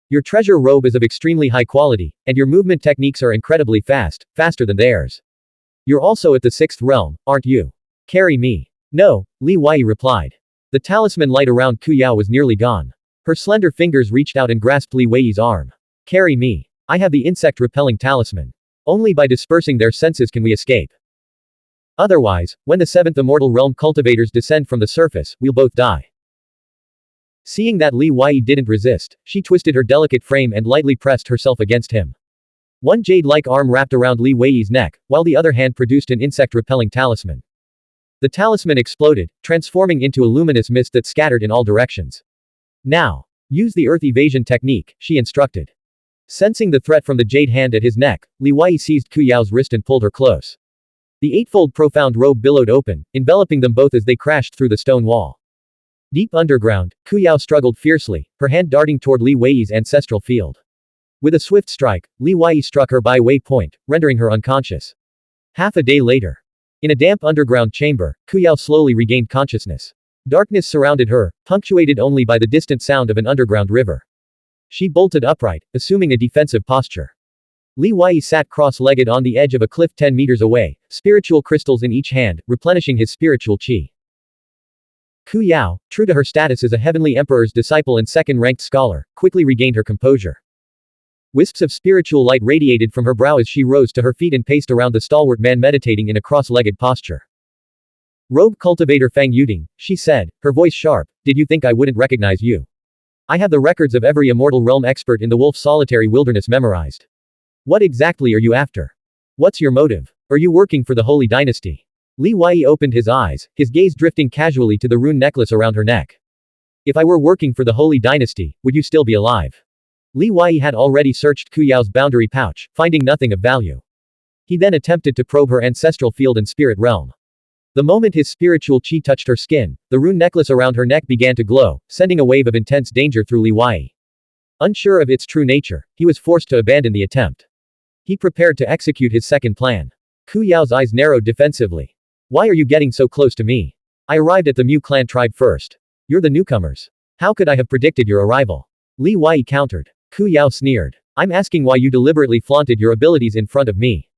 Your treasure robe is of extremely high quality, and your movement techniques are incredibly fast, faster than theirs. You're also at the sixth realm, aren't you? Carry me. No, Li Wei replied. The talisman light around Ku Yao was nearly gone. Her slender fingers reached out and grasped Li Wei's arm. Carry me. I have the insect-repelling talisman. Only by dispersing their senses can we escape. Otherwise, when the seventh immortal realm cultivators descend from the surface, we'll both die. Seeing that Li Wei didn't resist, she twisted her delicate frame and lightly pressed herself against him. One jade-like arm wrapped around Li Wei's neck, while the other hand produced an insect-repelling talisman. The talisman exploded, transforming into a luminous mist that scattered in all directions. Now, use the earth evasion technique, she instructed. Sensing the threat from the jade hand at his neck, Li Wei seized Ku Yao's wrist and pulled her close. The eightfold profound robe billowed open, enveloping them both as they crashed through the stone wall. Deep underground, Ku Yao struggled fiercely, her hand darting toward Li Wei's ancestral field. With a swift strike, Li Wei struck her by way point, rendering her unconscious. Half a day later. In a damp underground chamber, Ku Yao slowly regained consciousness. Darkness surrounded her, punctuated only by the distant sound of an underground river. She bolted upright, assuming a defensive posture. Li Wei sat cross-legged on the edge of a cliff 10 meters away, spiritual crystals in each hand, replenishing his spiritual qi. Ku Yao, true to her status as a heavenly emperor's disciple and second-ranked scholar, quickly regained her composure. Wisps of spiritual light radiated from her brow as she rose to her feet and paced around the stalwart man meditating in a cross-legged posture. Rogue cultivator Fang Yuting, she said, her voice sharp, did you think I wouldn't recognize you? I have the records of every immortal realm expert in the wolf solitary wilderness memorized. What exactly are you after? What's your motive? Are you working for the Holy Dynasty? Li Wei opened his eyes, his gaze drifting casually to the rune necklace around her neck. If I were working for the Holy Dynasty, would you still be alive? Li Wei had already searched Ku Yao's boundary pouch, finding nothing of value. He then attempted to probe her ancestral field and spirit realm. The moment his spiritual qi touched her skin, the rune necklace around her neck began to glow, sending a wave of intense danger through Li Wei. Unsure of its true nature, he was forced to abandon the attempt. He prepared to execute his second plan. Ku Yao's eyes narrowed defensively. Why are you getting so close to me? I arrived at the Mu clan tribe first. You're the newcomers. How could I have predicted your arrival? Li Wei countered. Ku Yao sneered. I'm asking why you deliberately flaunted your abilities in front of me.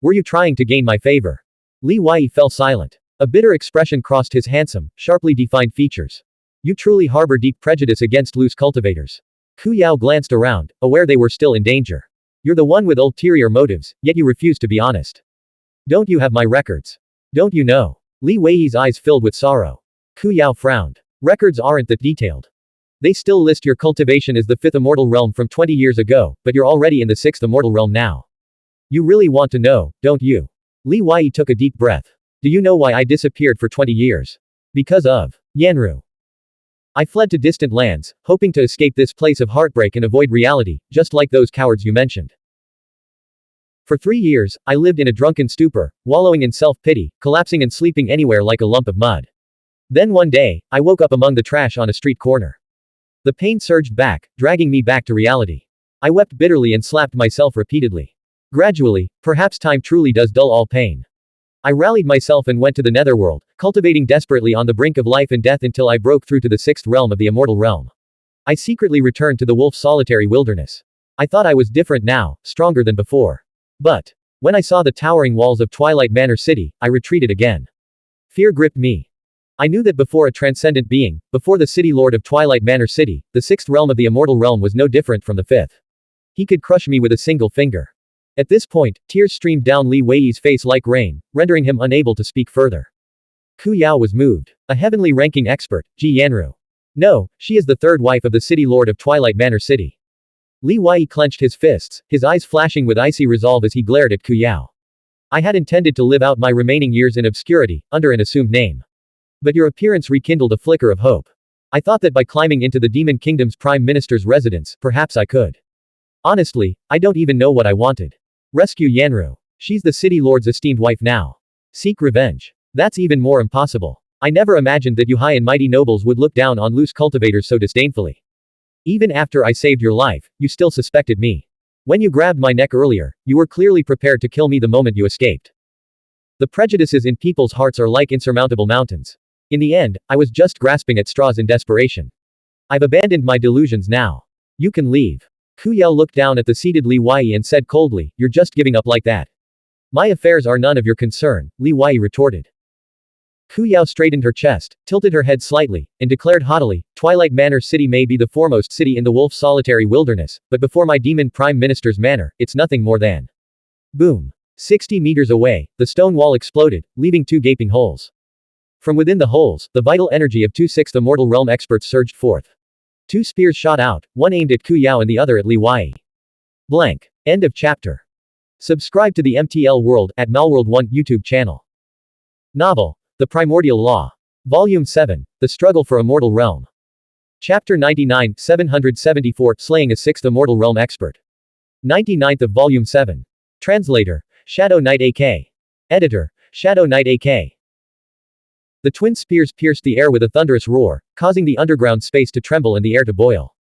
Were you trying to gain my favor? Li Wei fell silent. A bitter expression crossed his handsome, sharply defined features. You truly harbor deep prejudice against loose cultivators. Ku Yao glanced around, aware they were still in danger. You're the one with ulterior motives, yet you refuse to be honest. Don't you have my records? Don't you know? Li Wei's eyes filled with sorrow. Ku Yao frowned. Records aren't that detailed. They still list your cultivation as the 5th immortal realm from 20 years ago, but you're already in the 6th immortal realm now. You really want to know, don't you? Li Wei took a deep breath. Do you know why I disappeared for 20 years? Because of Yanru. I fled to distant lands, hoping to escape this place of heartbreak and avoid reality, just like those cowards you mentioned. For 3 years, I lived in a drunken stupor, wallowing in self-pity, collapsing and sleeping anywhere like a lump of mud. Then one day, I woke up among the trash on a street corner. The pain surged back, dragging me back to reality. I wept bitterly and slapped myself repeatedly. Gradually, perhaps time truly does dull all pain. I rallied myself and went to the Netherworld, cultivating desperately on the brink of life and death until I broke through to the 6th realm of the immortal realm. I secretly returned to the wolf's solitary wilderness. I thought I was different now, stronger than before. But when I saw the towering walls of Twilight Manor City, I retreated again. Fear gripped me. I knew that before a transcendent being, before the city lord of Twilight Manor City, the 6th realm of the immortal realm was no different from the 5th. He could crush me with a single finger. At this point, tears streamed down Li Wei's face like rain, rendering him unable to speak further. Ku Yao was moved. A heavenly ranking expert, Ji Yanru. No, she is the 3rd wife of the city lord of Twilight Manor City. Li Wei clenched his fists, his eyes flashing with icy resolve as he glared at Ku Yao. I had intended to live out my remaining years in obscurity, under an assumed name. But your appearance rekindled a flicker of hope. I thought that by climbing into the Demon Kingdom's Prime Minister's residence, perhaps I could. Honestly, I don't even know what I wanted. Rescue Yanru. She's the city lord's esteemed wife now. Seek revenge. That's even more impossible. I never imagined that you high and mighty nobles would look down on loose cultivators so disdainfully. Even after I saved your life, you still suspected me. When you grabbed my neck earlier, you were clearly prepared to kill me the moment you escaped. The prejudices in people's hearts are like insurmountable mountains. In the end, I was just grasping at straws in desperation. I've abandoned my delusions now. You can leave. Ku Yao looked down at the seated Li Wei and said coldly, you're just giving up like that. My affairs are none of your concern, Li Wei retorted. Ku Yao straightened her chest, tilted her head slightly, and declared haughtily, Twilight Manor City may be the foremost city in the wolf's solitary wilderness, but before my demon prime minister's manor, it's nothing more than. Boom. 60 meters away, the stone wall exploded, leaving 2 gaping holes. From within the holes, the vital energy of 2 6th immortal realm experts surged forth. 2 spears shot out, one aimed at Ku Yao and the other at Li Wei. Blank. End of chapter. Subscribe to the MTL World at Malworld 1 YouTube channel. Novel. The Primordial Law. Volume 7. The Struggle for Immortal Realm. Chapter 99, 774, Slaying a 6th Immortal Realm Expert. 99th of Volume 7. Translator. Shadow Knight AK. Editor. Shadow Knight AK. The twin spears pierced the air with a thunderous roar, causing the underground space to tremble and the air to boil.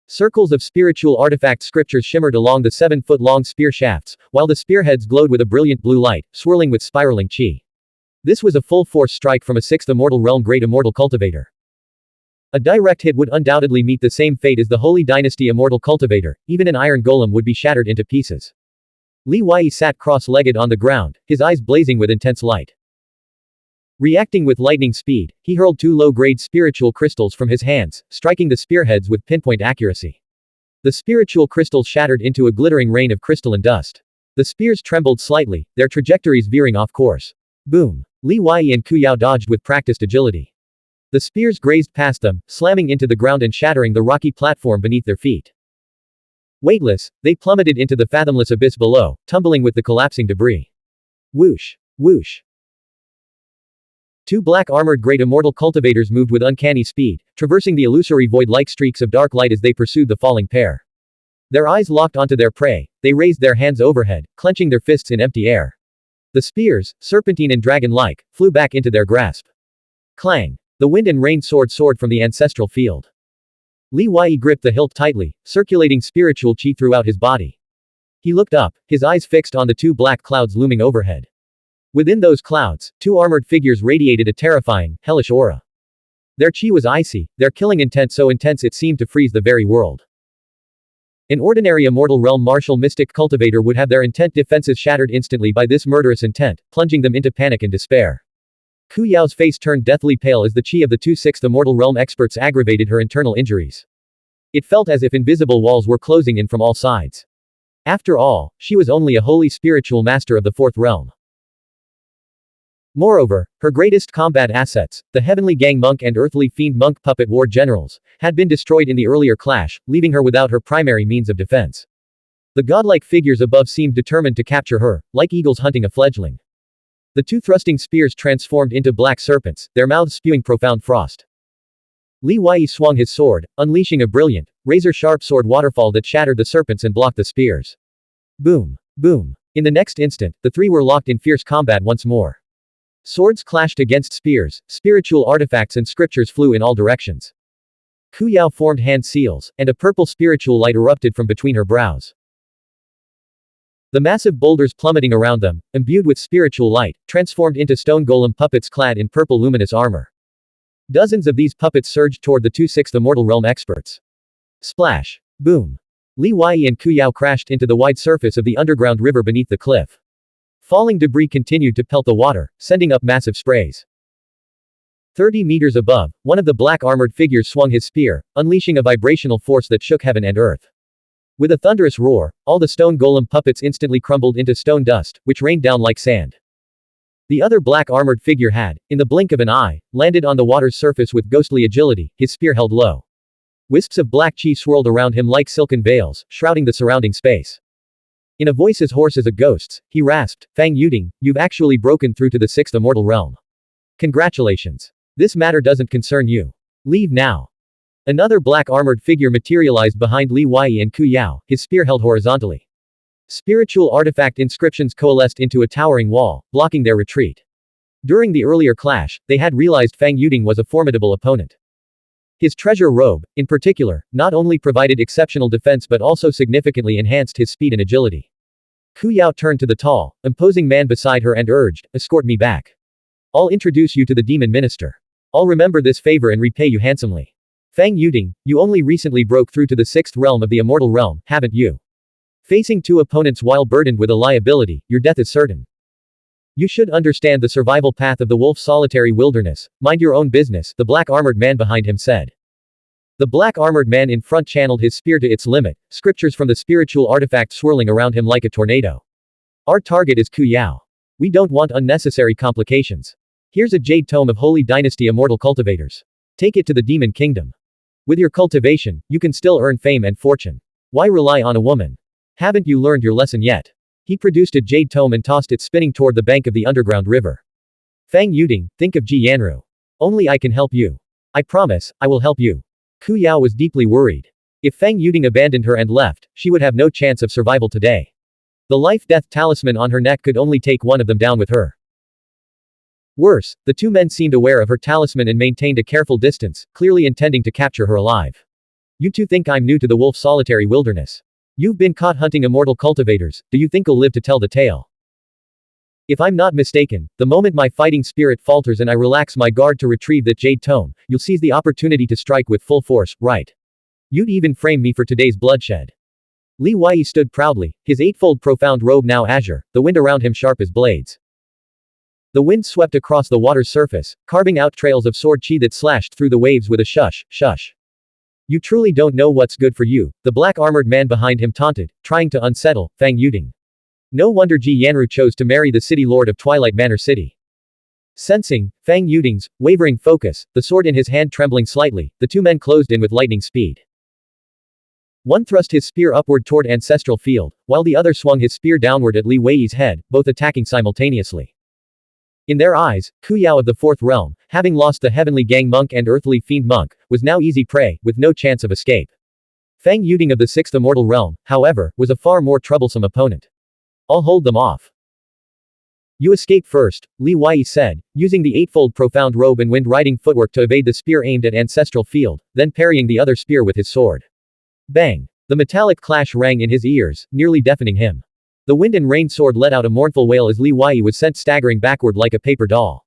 Circles of spiritual artifact scriptures shimmered along the 7-foot-long spear shafts, while the spearheads glowed with a brilliant blue light, swirling with spiraling chi. This was a full-force strike from a 6th Immortal Realm Great Immortal Cultivator. A direct hit would undoubtedly meet the same fate as the Holy Dynasty Immortal Cultivator, even an iron golem would be shattered into pieces. Li Wei sat cross-legged on the ground, his eyes blazing with intense light. Reacting with lightning speed, he hurled 2 low-grade spiritual crystals from his hands, striking the spearheads with pinpoint accuracy. The spiritual crystals shattered into a glittering rain of crystalline dust. The spears trembled slightly, their trajectories veering off course. Boom. Li Wei and Ku Yao dodged with practiced agility. The spears grazed past them, slamming into the ground and shattering the rocky platform beneath their feet. Weightless, they plummeted into the fathomless abyss below, tumbling with the collapsing debris. Whoosh. Whoosh. 2 black-armored great immortal cultivators moved with uncanny speed, traversing the illusory void-like streaks of dark light as they pursued the falling pair. Their eyes locked onto their prey, they raised their hands overhead, clenching their fists in empty air. The spears, serpentine and dragon-like, flew back into their grasp. Clang! The wind and rain soared from the ancestral field. Li Wei gripped the hilt tightly, circulating spiritual chi throughout his body. He looked up, his eyes fixed on the 2 black clouds looming overhead. Within those clouds, 2 armored figures radiated a terrifying, hellish aura. Their chi was icy, their killing intent so intense it seemed to freeze the very world. An ordinary immortal realm martial mystic cultivator would have their intent defenses shattered instantly by this murderous intent, plunging them into panic and despair. Ku Yao's face turned deathly pale as the chi of the 2/6 immortal realm experts aggravated her internal injuries. It felt as if invisible walls were closing in from all sides. After all, she was only a holy spiritual master of the fourth realm. Moreover, her greatest combat assets, the heavenly gang monk and earthly fiend monk puppet war generals, had been destroyed in the earlier clash, leaving her without her primary means of defense. The godlike figures above seemed determined to capture her, like eagles hunting a fledgling. The two thrusting spears transformed into black serpents, their mouths spewing profound frost. Li Wei swung his sword, unleashing a brilliant, razor-sharp sword waterfall that shattered the serpents and blocked the spears. Boom! Boom! In the next instant, the three were locked in fierce combat once more. Swords clashed against spears, spiritual artifacts and scriptures flew in all directions. Ku Yao formed hand seals, and a purple spiritual light erupted from between her brows. The massive boulders plummeting around them, imbued with spiritual light, transformed into stone golem puppets clad in purple luminous armor. Dozens of these puppets surged toward the 2/6 immortal realm experts. Splash! Boom! Li Wei and Ku Yao crashed into the wide surface of the underground river beneath the cliff. Falling debris continued to pelt the water, sending up massive sprays. 30 meters above, one of the black armored figures swung his spear, unleashing a vibrational force that shook heaven and earth. With a thunderous roar, all the stone golem puppets instantly crumbled into stone dust, which rained down like sand. The other black armored figure had, in the blink of an eye, landed on the water's surface with ghostly agility, his spear held low. Wisps of black chi swirled around him like silken veils, shrouding the surrounding space. In a voice as hoarse as a ghost's, he rasped, "Fang Yuding, you've actually broken through to the 6th immortal realm. Congratulations. This matter doesn't concern you. Leave now." Another black armored figure materialized behind Li Wei and Ku Yao, his spear held horizontally. Spiritual artifact inscriptions coalesced into a towering wall, blocking their retreat. During the earlier clash, they had realized Fang Yuding was a formidable opponent. His treasure robe, in particular, not only provided exceptional defense but also significantly enhanced his speed and agility. Ku Yao turned to the tall, imposing man beside her and urged, "Escort me back. I'll introduce you to the demon minister. I'll remember this favor and repay you handsomely. Fang Yuding, you only recently broke through to the 6th realm of the immortal realm, haven't you? Facing two opponents while burdened with a liability, your death is certain. You should understand the survival path of the wolf's solitary wilderness. Mind your own business," the black armored man behind him said. The black armored man in front channeled his spear to its limit, scriptures from the spiritual artifact swirling around him like a tornado. "Our target is Ku Yao. We don't want unnecessary complications. Here's a jade tome of Holy Dynasty immortal cultivators. Take it to the demon kingdom. With your cultivation, you can still earn fame and fortune. Why rely on a woman? Haven't you learned your lesson yet?" He produced a jade tome and tossed it spinning toward the bank of the underground river. "Fang Yuding, think of Ji Yanru. Only I can help you. I promise, I will help you." Ku Yao was deeply worried. If Fang Yuding abandoned her and left, she would have no chance of survival today. The life-death talisman on her neck could only take one of them down with her. Worse, the two men seemed aware of her talisman and maintained a careful distance, clearly intending to capture her alive. "You two think I'm new to the wolf solitary wilderness. You've been caught hunting immortal cultivators, do you think you'll live to tell the tale? If I'm not mistaken, the moment my fighting spirit falters and I relax my guard to retrieve that jade tome, you'll seize the opportunity to strike with full force, right? You'd even frame me for today's bloodshed." Li Wei stood proudly, his eightfold profound robe now azure, the wind around him sharp as blades. The wind swept across the water's surface, carving out trails of sword chi that slashed through the waves with a shush, shush. "You truly don't know what's good for you," the black armored man behind him taunted, trying to unsettle Fang Yuding. No wonder Ji Yanru chose to marry the city lord of Twilight Manor City. Sensing Fang Yuding's wavering focus, the sword in his hand trembling slightly, the two men closed in with lightning speed. One thrust his spear upward toward Ancestral Field, while the other swung his spear downward at Li Wei's head, both attacking simultaneously. In their eyes, Ku Yao of the Fourth Realm, having lost the Heavenly Gang Monk and Earthly Fiend Monk, was now easy prey, with no chance of escape. Fang Yuding of the Sixth Immortal Realm, however, was a far more troublesome opponent. "I'll hold them off. You escape first," Li Wei said, using the eightfold profound robe and wind-riding footwork to evade the spear aimed at Ancestral Field, then parrying the other spear with his sword. Bang! The metallic clash rang in his ears, nearly deafening him. The wind and rain sword let out a mournful wail as Li Wei was sent staggering backward like a paper doll.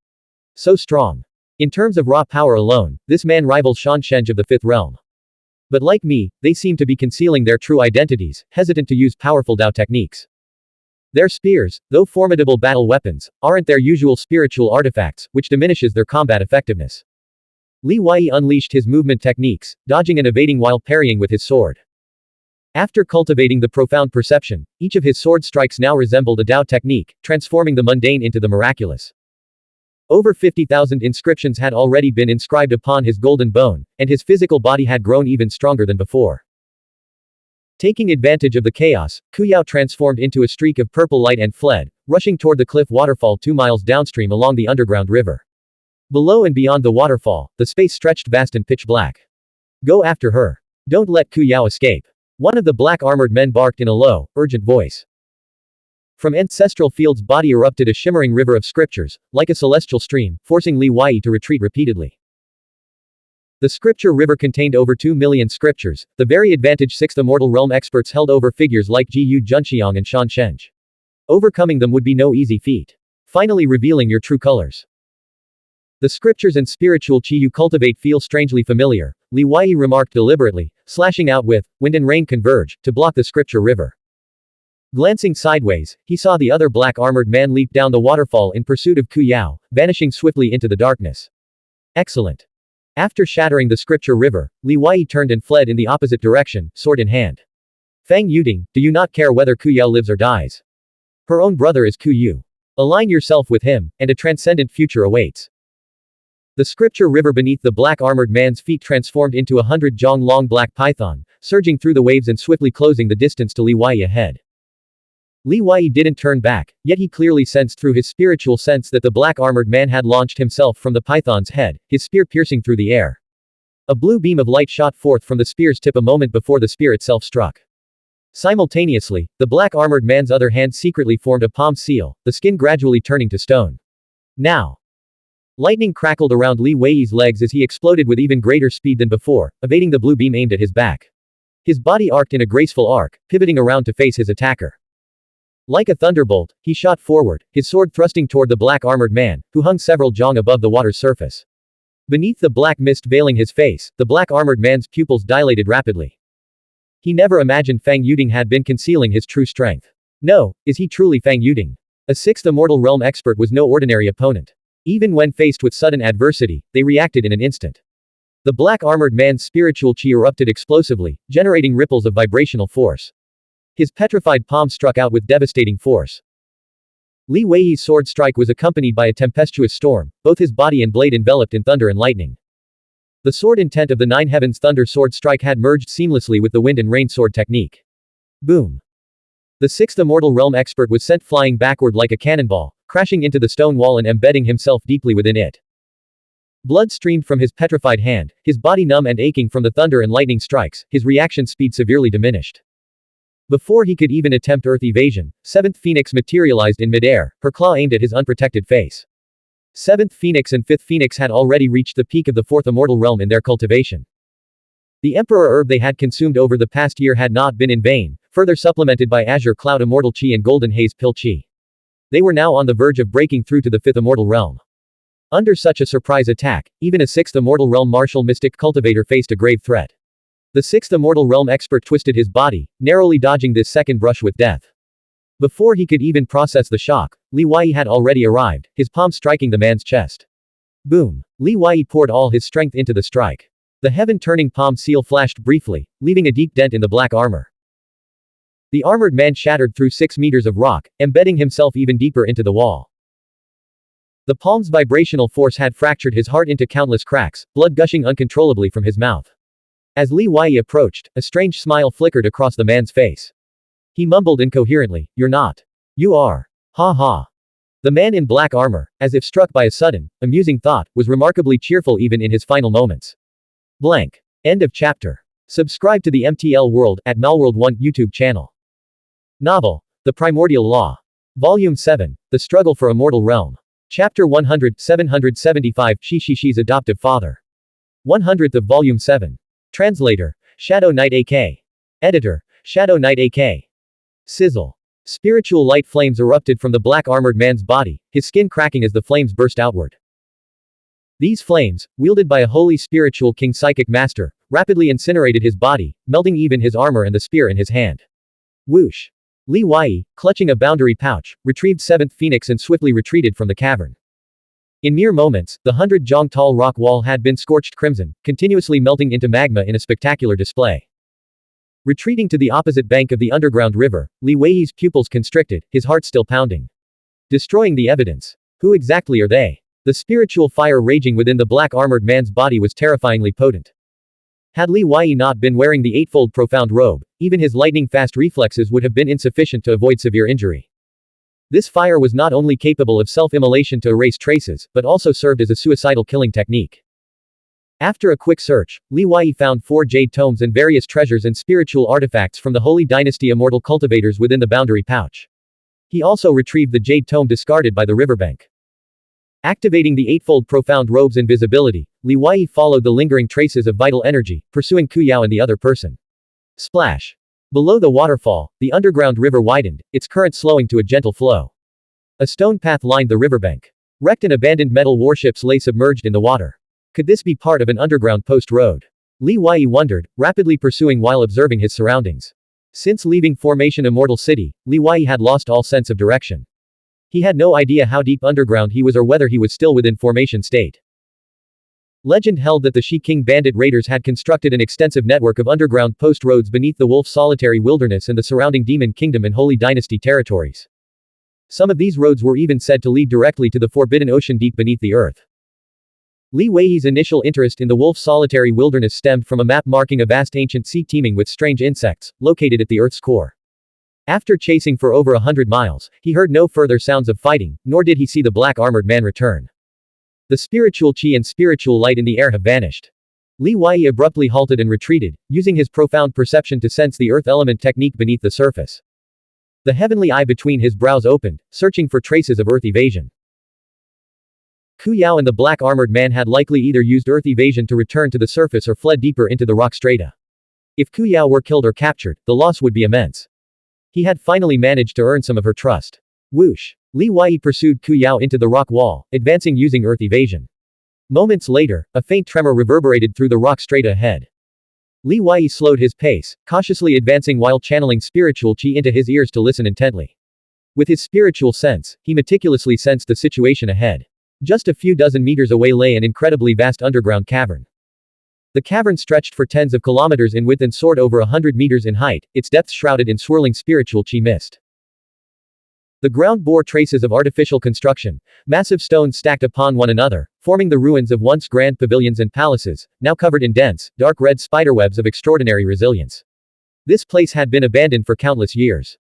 So strong. In terms of raw power alone, this man rivals Xuanhuan of the Fifth Realm. But like me, they seem to be concealing their true identities, hesitant to use powerful Dao techniques. Their spears, though formidable battle weapons, aren't their usual spiritual artifacts, which diminishes their combat effectiveness. Li Wei unleashed his movement techniques, dodging and evading while parrying with his sword. After cultivating the profound perception, each of his sword strikes now resembled a Dao technique, transforming the mundane into the miraculous. Over 50,000 inscriptions had already been inscribed upon his golden bone, and his physical body had grown even stronger than before. Taking advantage of the chaos, Kuyao transformed into a streak of purple light and fled, rushing toward the cliff waterfall 2 miles downstream along the underground river. Below and beyond the waterfall, the space stretched vast and pitch black. Go after her. Don't let Kuyao escape. One of the black-armored men barked in a low, urgent voice. From Ancestral Field's body erupted a shimmering river of scriptures, like a celestial stream, forcing Li Wei to retreat repeatedly. The scripture river contained over 2 million scriptures, the very advantage 6th Immortal Realm experts held over figures like Jiyu Junxiang and Xuanhuan. Overcoming them would be no easy feat. Finally revealing your true colors. The scriptures and spiritual chi you cultivate feel strangely familiar, Li Wei remarked deliberately, slashing out with, wind and rain converge, to block the scripture river. Glancing sideways, he saw the other black-armored man leap down the waterfall in pursuit of Kuyao, vanishing swiftly into the darkness. Excellent. After shattering the scripture river, Li Wei turned and fled in the opposite direction, sword in hand. Fang Yuding, do you not care whether Kuyao lives or dies? Her own brother is Kuyu. Align yourself with him, and a transcendent future awaits. The scripture river beneath the black-armored man's feet transformed into 100-jong-long black python, surging through the waves and swiftly closing the distance to Li Wei ahead. Li Wei didn't turn back, yet he clearly sensed through his spiritual sense that the black-armored man had launched himself from the python's head, his spear piercing through the air. A blue beam of light shot forth from the spear's tip a moment before the spear itself struck. Simultaneously, the black-armored man's other hand secretly formed a palm seal, the skin gradually turning to stone. Now! Lightning crackled around Li Wei's legs as he exploded with even greater speed than before, evading the blue beam aimed at his back. His body arced in a graceful arc, pivoting around to face his attacker. Like a thunderbolt, he shot forward, his sword thrusting toward the black-armored man, who hung several jong above the water's surface. Beneath the black mist veiling his face, the black-armored man's pupils dilated rapidly. He never imagined Fang Yuding had been concealing his true strength. No, is he truly Fang Yuding? A 6th Immortal Realm expert was no ordinary opponent. Even when faced with sudden adversity, they reacted in an instant. The black-armored man's spiritual chi erupted explosively, generating ripples of vibrational force. His petrified palm struck out with devastating force. Li Wei's sword strike was accompanied by a tempestuous storm, both his body and blade enveloped in thunder and lightning. The sword intent of the Nine Heavens Thunder sword strike had merged seamlessly with the wind and rain sword technique. Boom! The 6th Immortal Realm expert was sent flying backward like a cannonball, crashing into the stone wall and embedding himself deeply within it. Blood streamed from his petrified hand, his body numb and aching from the thunder and lightning strikes, his reaction speed severely diminished. Before he could even attempt Earth evasion, 7th Phoenix materialized in midair, her claw aimed at his unprotected face. 7th Phoenix and 5th Phoenix had already reached the peak of the 4th Immortal Realm in their cultivation. The Emperor herb they had consumed over the past year had not been in vain, further supplemented by Azure Cloud Immortal Chi and Golden Haze Pill Chi. They were now on the verge of breaking through to the 5th Immortal Realm. Under such a surprise attack, even a 6th Immortal Realm martial mystic cultivator faced a grave threat. The 6th Immortal Realm expert twisted his body, narrowly dodging this second brush with death. Before he could even process the shock, Li Wei had already arrived, his palm striking the man's chest. Boom! Li Wei poured all his strength into the strike. The heaven-turning palm seal flashed briefly, leaving a deep dent in the black armor. The armored man shattered through 6 meters of rock, embedding himself even deeper into the wall. The palm's vibrational force had fractured his heart into countless cracks, blood gushing uncontrollably from his mouth. As Li Wei approached, a strange smile flickered across the man's face. He mumbled incoherently, "You're not. You are. Ha ha." The man in black armor, as if struck by a sudden, amusing thought, was remarkably cheerful even in his final moments. Blank. End of chapter. Subscribe to the MTL World at Malworld 1 YouTube channel. Novel. The Primordial Law. Volume 7. The Struggle for Immortal Realm. Chapter 100, 775, Shishi's Adoptive Father. 100th of Volume 7. Translator. Shadow Knight AK. Editor. Shadow Knight AK. Sizzle. Spiritual light flames erupted from the black-armored man's body, his skin cracking as the flames burst outward. These flames, wielded by a holy spiritual king psychic master, rapidly incinerated his body, melting even his armor and the spear in his hand. Whoosh! Li Wei, clutching a boundary pouch, retrieved seventh phoenix and swiftly retreated from the cavern. In mere moments, the 100-jong tall rock wall had been scorched crimson, continuously melting into magma in a spectacular display. Retreating to the opposite bank of the underground river, Li Wei's pupils constricted, his heart still pounding. Destroying the evidence. Who exactly are they? The spiritual fire raging within the black-armored man's body was terrifyingly potent. Had Li Wei not been wearing the eightfold profound robe, even his lightning-fast reflexes would have been insufficient to avoid severe injury. This fire was not only capable of self-immolation to erase traces, but also served as a suicidal killing technique. After a quick search, Li Wei found 4 jade tomes and various treasures and spiritual artifacts from the Holy Dynasty immortal cultivators within the boundary pouch. He also retrieved the jade tome discarded by the riverbank. Activating the eightfold profound robe's invisibility, Li Wei followed the lingering traces of vital energy, pursuing Ku Yao and the other person. Splash! Below the waterfall, the underground river widened, its current slowing to a gentle flow. A stone path lined the riverbank. Wrecked and abandoned metal warships lay submerged in the water. Could this be part of an underground post road? Li Wei wondered, rapidly pursuing while observing his surroundings. Since leaving Formation Immortal City, Li Wei had lost all sense of direction. He had no idea how deep underground he was or whether he was still within formation state. Legend held that the Shi King bandit raiders had constructed an extensive network of underground post roads beneath the Wolf Solitary Wilderness and the surrounding Demon Kingdom and Holy Dynasty territories. Some of these roads were even said to lead directly to the Forbidden Ocean deep beneath the earth. Li Wei's initial interest in the Wolf Solitary Wilderness stemmed from a map marking a vast ancient sea teeming with strange insects, located at the Earth's core. After chasing for over 100 miles, he heard no further sounds of fighting, nor did he see the black-armored man return. The spiritual qi and spiritual light in the air have vanished. Li Wei abruptly halted and retreated, using his profound perception to sense the earth element technique beneath the surface. The heavenly eye between his brows opened, searching for traces of earth evasion. Ku Yao and the black-armored man had likely either used earth evasion to return to the surface or fled deeper into the rock strata. If Ku Yao were killed or captured, the loss would be immense. He had finally managed to earn some of her trust. Whoosh! Li Wei pursued Ku Yao into the rock wall, advancing using earth evasion. Moments later, a faint tremor reverberated through the rock strata ahead. Li Wei slowed his pace, cautiously advancing while channeling spiritual qi into his ears to listen intently. With his spiritual sense, he meticulously sensed the situation ahead. Just a few dozen meters away lay an incredibly vast underground cavern. The cavern stretched for tens of kilometers in width and soared over 100 meters in height, its depths shrouded in swirling spiritual qi mist. The ground bore traces of artificial construction, massive stones stacked upon one another, forming the ruins of once grand pavilions and palaces, now covered in dense, dark red spiderwebs of extraordinary resilience. This place had been abandoned for countless years.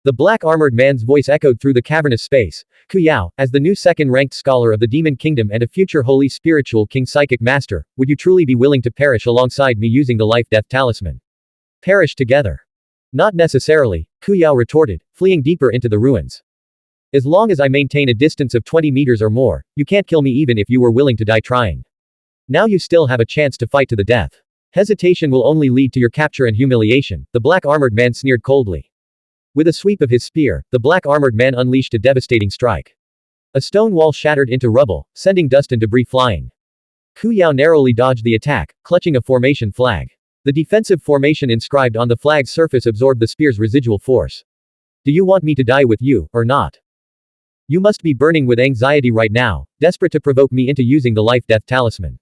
The black-armored man's voice echoed through the cavernous space. Ku Yao, as the new second-ranked scholar of the Demon Kingdom and a future holy spiritual king psychic master, would you truly be willing to perish alongside me using the life-death talisman? Perish together. Not necessarily, Ku Yao retorted, fleeing deeper into the ruins. As long as I maintain a distance of 20 meters or more, you can't kill me even if you were willing to die trying. Now you still have a chance to fight to the death. Hesitation will only lead to your capture and humiliation, the black-armored man sneered coldly. With a sweep of his spear, the black-armored man unleashed a devastating strike. A stone wall shattered into rubble, sending dust and debris flying. Ku Yao narrowly dodged the attack, clutching a formation flag. The defensive formation inscribed on the flag's surface absorbed the spear's residual force. Do you want me to die with you, or not? You must be burning with anxiety right now, desperate to provoke me into using the life-death talisman.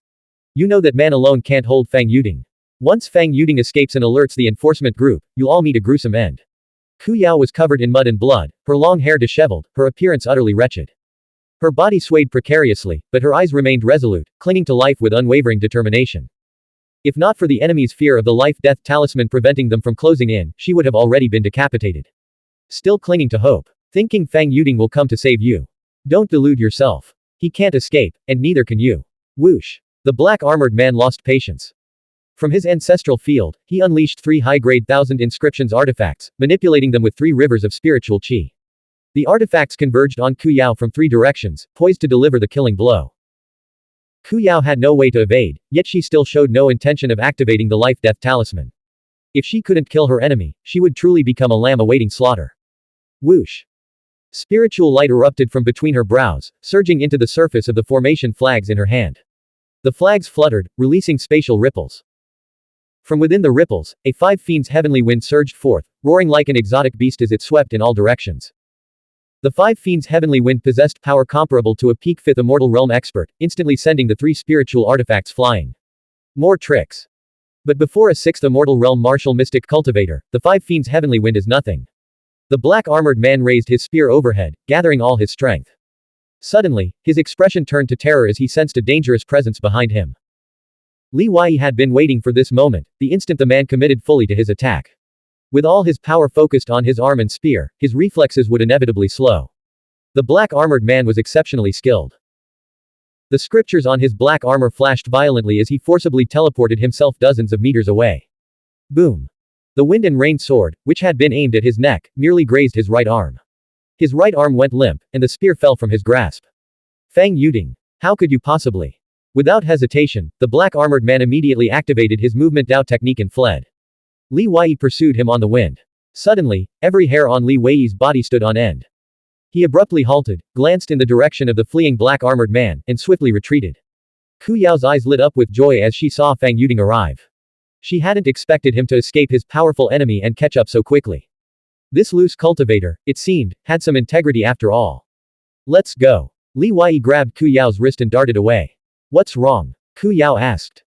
You know that man alone can't hold Fang Yuding. Once Fang Yuding escapes and alerts the enforcement group, you'll all meet a gruesome end. Ku Yao was covered in mud and blood, her long hair disheveled, her appearance utterly wretched. Her body swayed precariously, but her eyes remained resolute, clinging to life with unwavering determination. If not for the enemy's fear of the life-death talisman preventing them from closing in, she would have already been decapitated. Still clinging to hope. Thinking Fang Yuding will come to save you. Don't delude yourself. He can't escape, and neither can you. Whoosh! The black-armored man lost patience. From his ancestral field, he unleashed 3 high-grade 1000 inscriptions artifacts, manipulating them with 3 rivers of spiritual qi. The artifacts converged on Ku Yao from 3 directions, poised to deliver the killing blow. Ku Yao had no way to evade, yet she still showed no intention of activating the life-death talisman. If she couldn't kill her enemy, she would truly become a lamb awaiting slaughter. Whoosh! Spiritual light erupted from between her brows, surging into the surface of the formation flags in her hand. The flags fluttered, releasing spatial ripples. From within the ripples, a five fiends heavenly wind surged forth, roaring like an exotic beast as it swept in all directions. The five fiends heavenly wind possessed power comparable to a peak 5th immortal realm expert, instantly sending the three spiritual artifacts flying. More tricks. But before a 6th immortal realm martial mystic cultivator, the five fiends heavenly wind is nothing. The black armored man raised his spear overhead, gathering all his strength. Suddenly, his expression turned to terror as he sensed a dangerous presence behind him. Li Wei had been waiting for this moment, the instant the man committed fully to his attack. With all his power focused on his arm and spear, his reflexes would inevitably slow. The black armored man was exceptionally skilled. The scriptures on his black armor flashed violently as he forcibly teleported himself dozens of meters away. Boom. The wind and rain sword, which had been aimed at his neck, merely grazed his right arm. His right arm went limp, and the spear fell from his grasp. Fang Yuding. How could you possibly? Without hesitation, the black armored man immediately activated his movement Dao technique and fled. Li Wei pursued him on the wind. Suddenly, every hair on Li Wei's body stood on end. He abruptly halted, glanced in the direction of the fleeing black armored man, and swiftly retreated. Ku Yao's eyes lit up with joy as she saw Fang Yuding arrive. She hadn't expected him to escape his powerful enemy and catch up so quickly. This loose cultivator, it seemed, had some integrity after all. Let's go. Li Wei grabbed Ku Yao's wrist and darted away. What's wrong? Ku Yao asked.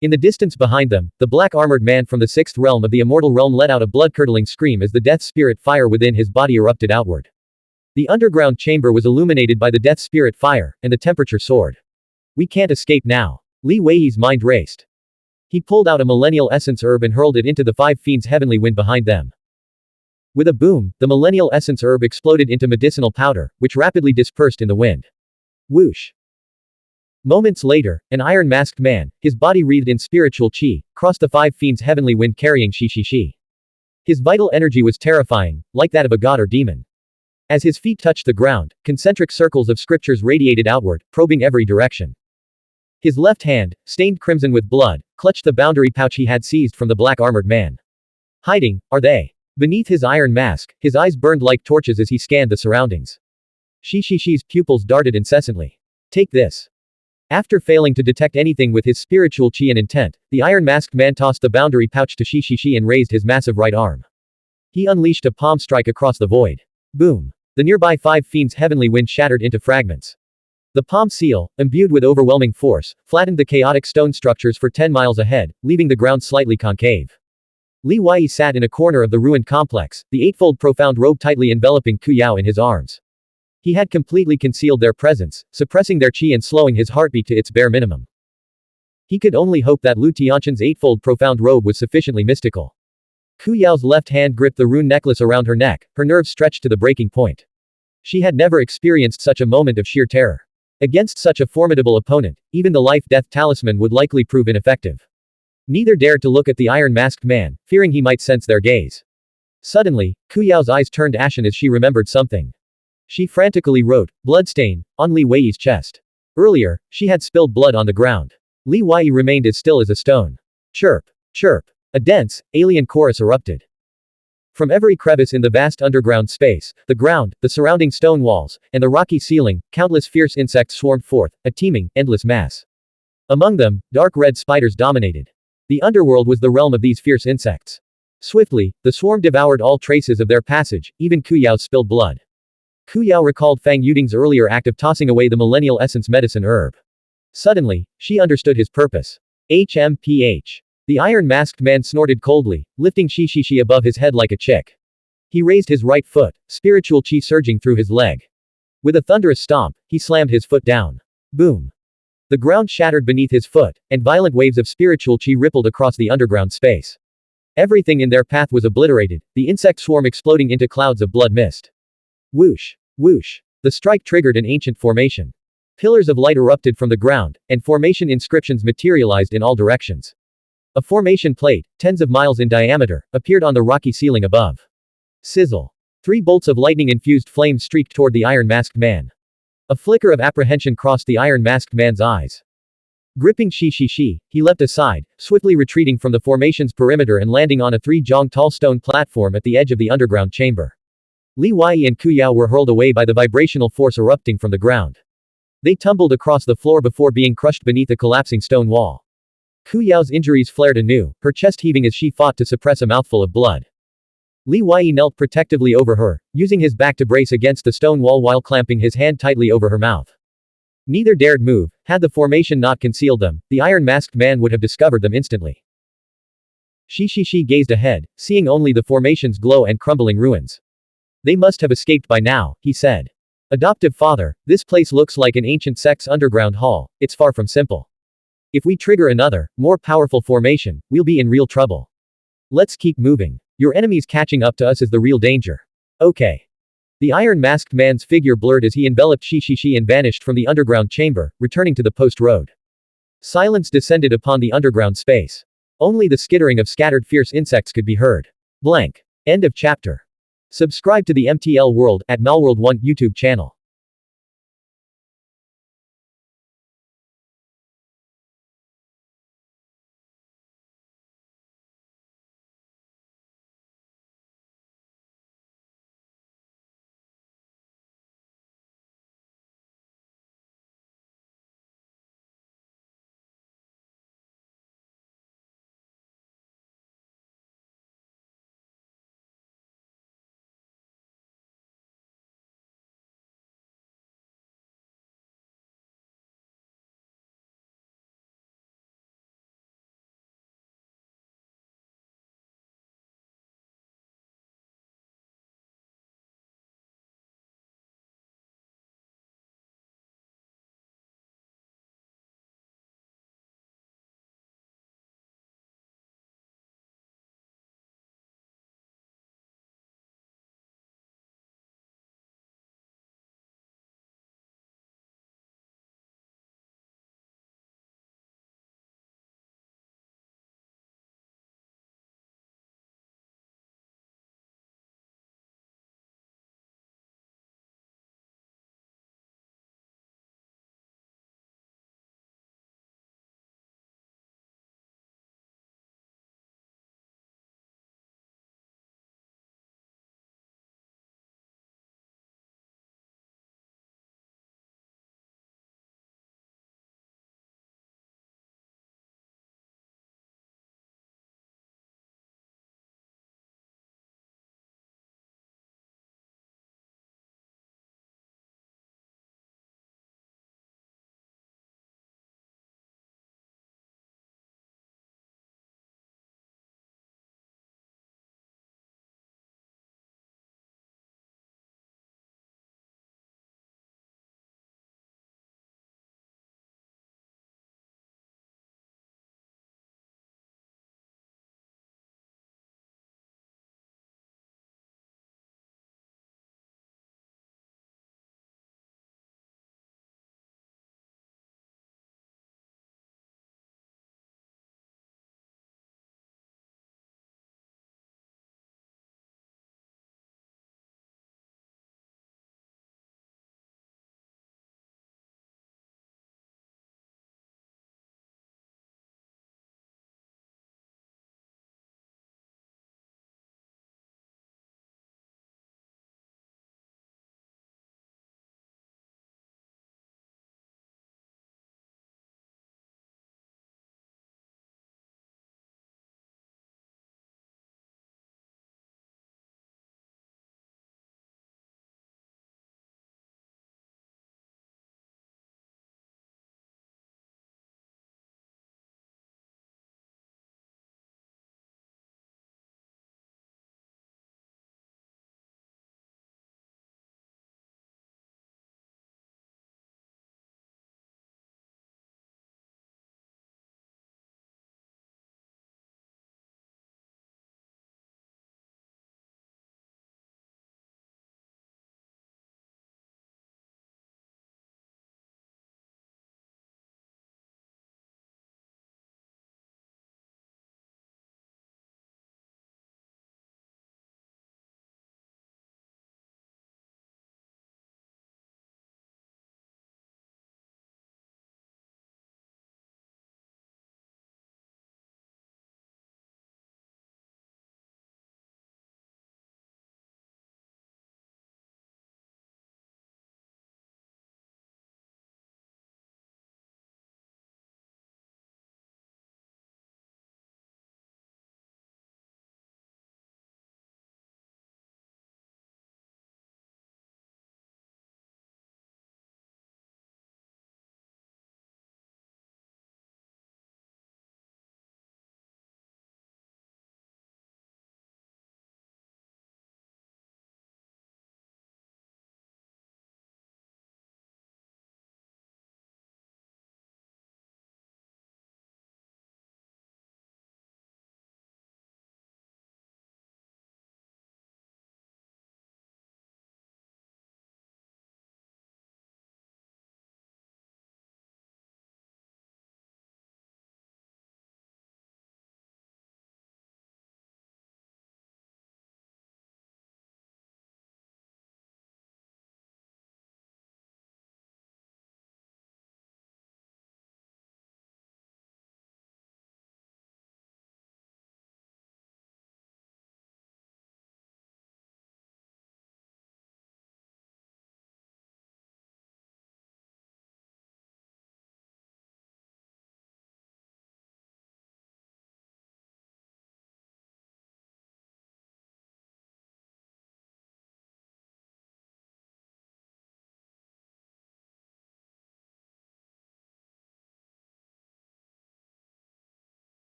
In the distance behind them, the black armored man from the 6th realm of the immortal realm let out a blood-curdling scream as the death spirit fire within his body erupted outward. The underground chamber was illuminated by the death spirit fire, and the temperature soared. We can't escape now. Li Wei's mind raced. He pulled out a millennial essence herb and hurled it into the five fiends' heavenly wind behind them. With a boom, the millennial essence herb exploded into medicinal powder, which rapidly dispersed in the wind. Whoosh. Moments later, an iron-masked man, his body wreathed in spiritual qi, crossed the five fiends' heavenly wind carrying shi. His vital energy was terrifying, like that of a god or demon. As his feet touched the ground, concentric circles of scriptures radiated outward, probing every direction. His left hand, stained crimson with blood, clutched the boundary pouch he had seized from the black armored man. Hiding, are they? Beneath his iron mask, his eyes burned like torches as he scanned the surroundings. Shi's pupils darted incessantly. Take this. After failing to detect anything with his spiritual qi and intent, the iron-masked man tossed the boundary pouch to Shi and raised his massive right arm. He unleashed a palm strike across the void. Boom. The nearby five fiends' heavenly wind shattered into fragments. The palm seal, imbued with overwhelming force, flattened the chaotic stone structures for 10 miles ahead, leaving the ground slightly concave. Li Wei sat in a corner of the ruined complex, the eightfold profound robe tightly enveloping Ku Yao in his arms. He had completely concealed their presence, suppressing their qi and slowing his heartbeat to its bare minimum. He could only hope that Lu Tianshan's eightfold profound robe was sufficiently mystical. Ku Yao's left hand gripped the rune necklace around her neck, her nerves stretched to the breaking point. She had never experienced such a moment of sheer terror. Against such a formidable opponent, even the life-death talisman would likely prove ineffective. Neither dared to look at the iron-masked man, fearing he might sense their gaze. Suddenly, Ku Yao's eyes turned ashen as she remembered something. She frantically wrote, "Bloodstain," on Li Wei's chest. Earlier, she had spilled blood on the ground. Li Wei remained as still as a stone. Chirp. Chirp. A dense, alien chorus erupted. From every crevice in the vast underground space, the ground, the surrounding stone walls, and the rocky ceiling, countless fierce insects swarmed forth, a teeming, endless mass. Among them, dark red spiders dominated. The underworld was the realm of these fierce insects. Swiftly, the swarm devoured all traces of their passage, even Ku Yao's spilled blood. Ku Yao recalled Fang Yuding's earlier act of tossing away the millennial essence medicine herb. Suddenly, she understood his purpose. HMPH. The iron-masked man snorted coldly, lifting Shi above his head like a chick. He raised his right foot, spiritual qi surging through his leg. With a thunderous stomp, he slammed his foot down. Boom. The ground shattered beneath his foot, and violent waves of spiritual qi rippled across the underground space. Everything in their path was obliterated, the insect swarm exploding into clouds of blood mist. Whoosh. Whoosh. The strike triggered an ancient formation. Pillars of light erupted from the ground, and formation inscriptions materialized in all directions. A formation plate, tens of miles in diameter, appeared on the rocky ceiling above. Sizzle. 3 bolts of lightning-infused flame streaked toward the iron-masked man. A flicker of apprehension crossed the iron-masked man's eyes. Gripping Shi, he leapt aside, swiftly retreating from the formation's perimeter and landing on a 3-jong tall stone platform at the edge of the underground chamber. Li Wei and Ku Yao were hurled away by the vibrational force erupting from the ground. They tumbled across the floor before being crushed beneath a collapsing stone wall. Ku Yao's injuries flared anew, her chest heaving as she fought to suppress a mouthful of blood. Li Wei knelt protectively over her, using his back to brace against the stone wall while clamping his hand tightly over her mouth. Neither dared move. Had the formation not concealed them, the iron-masked man would have discovered them instantly. Shi gazed ahead, seeing only the formation's glow and crumbling ruins. They must have escaped by now, he said. Adoptive father, this place looks like an ancient sect's underground hall. It's far from simple. If we trigger another, more powerful formation, we'll be in real trouble. Let's keep moving. Your enemies catching up to us is the real danger. Okay. The iron-masked man's figure blurred as he enveloped Shi and vanished from the underground chamber, returning to the post road. Silence descended upon the underground space. Only the skittering of scattered fierce insects could be heard. Blank. End of chapter. Subscribe to the MTL World at Malworld 1 YouTube channel.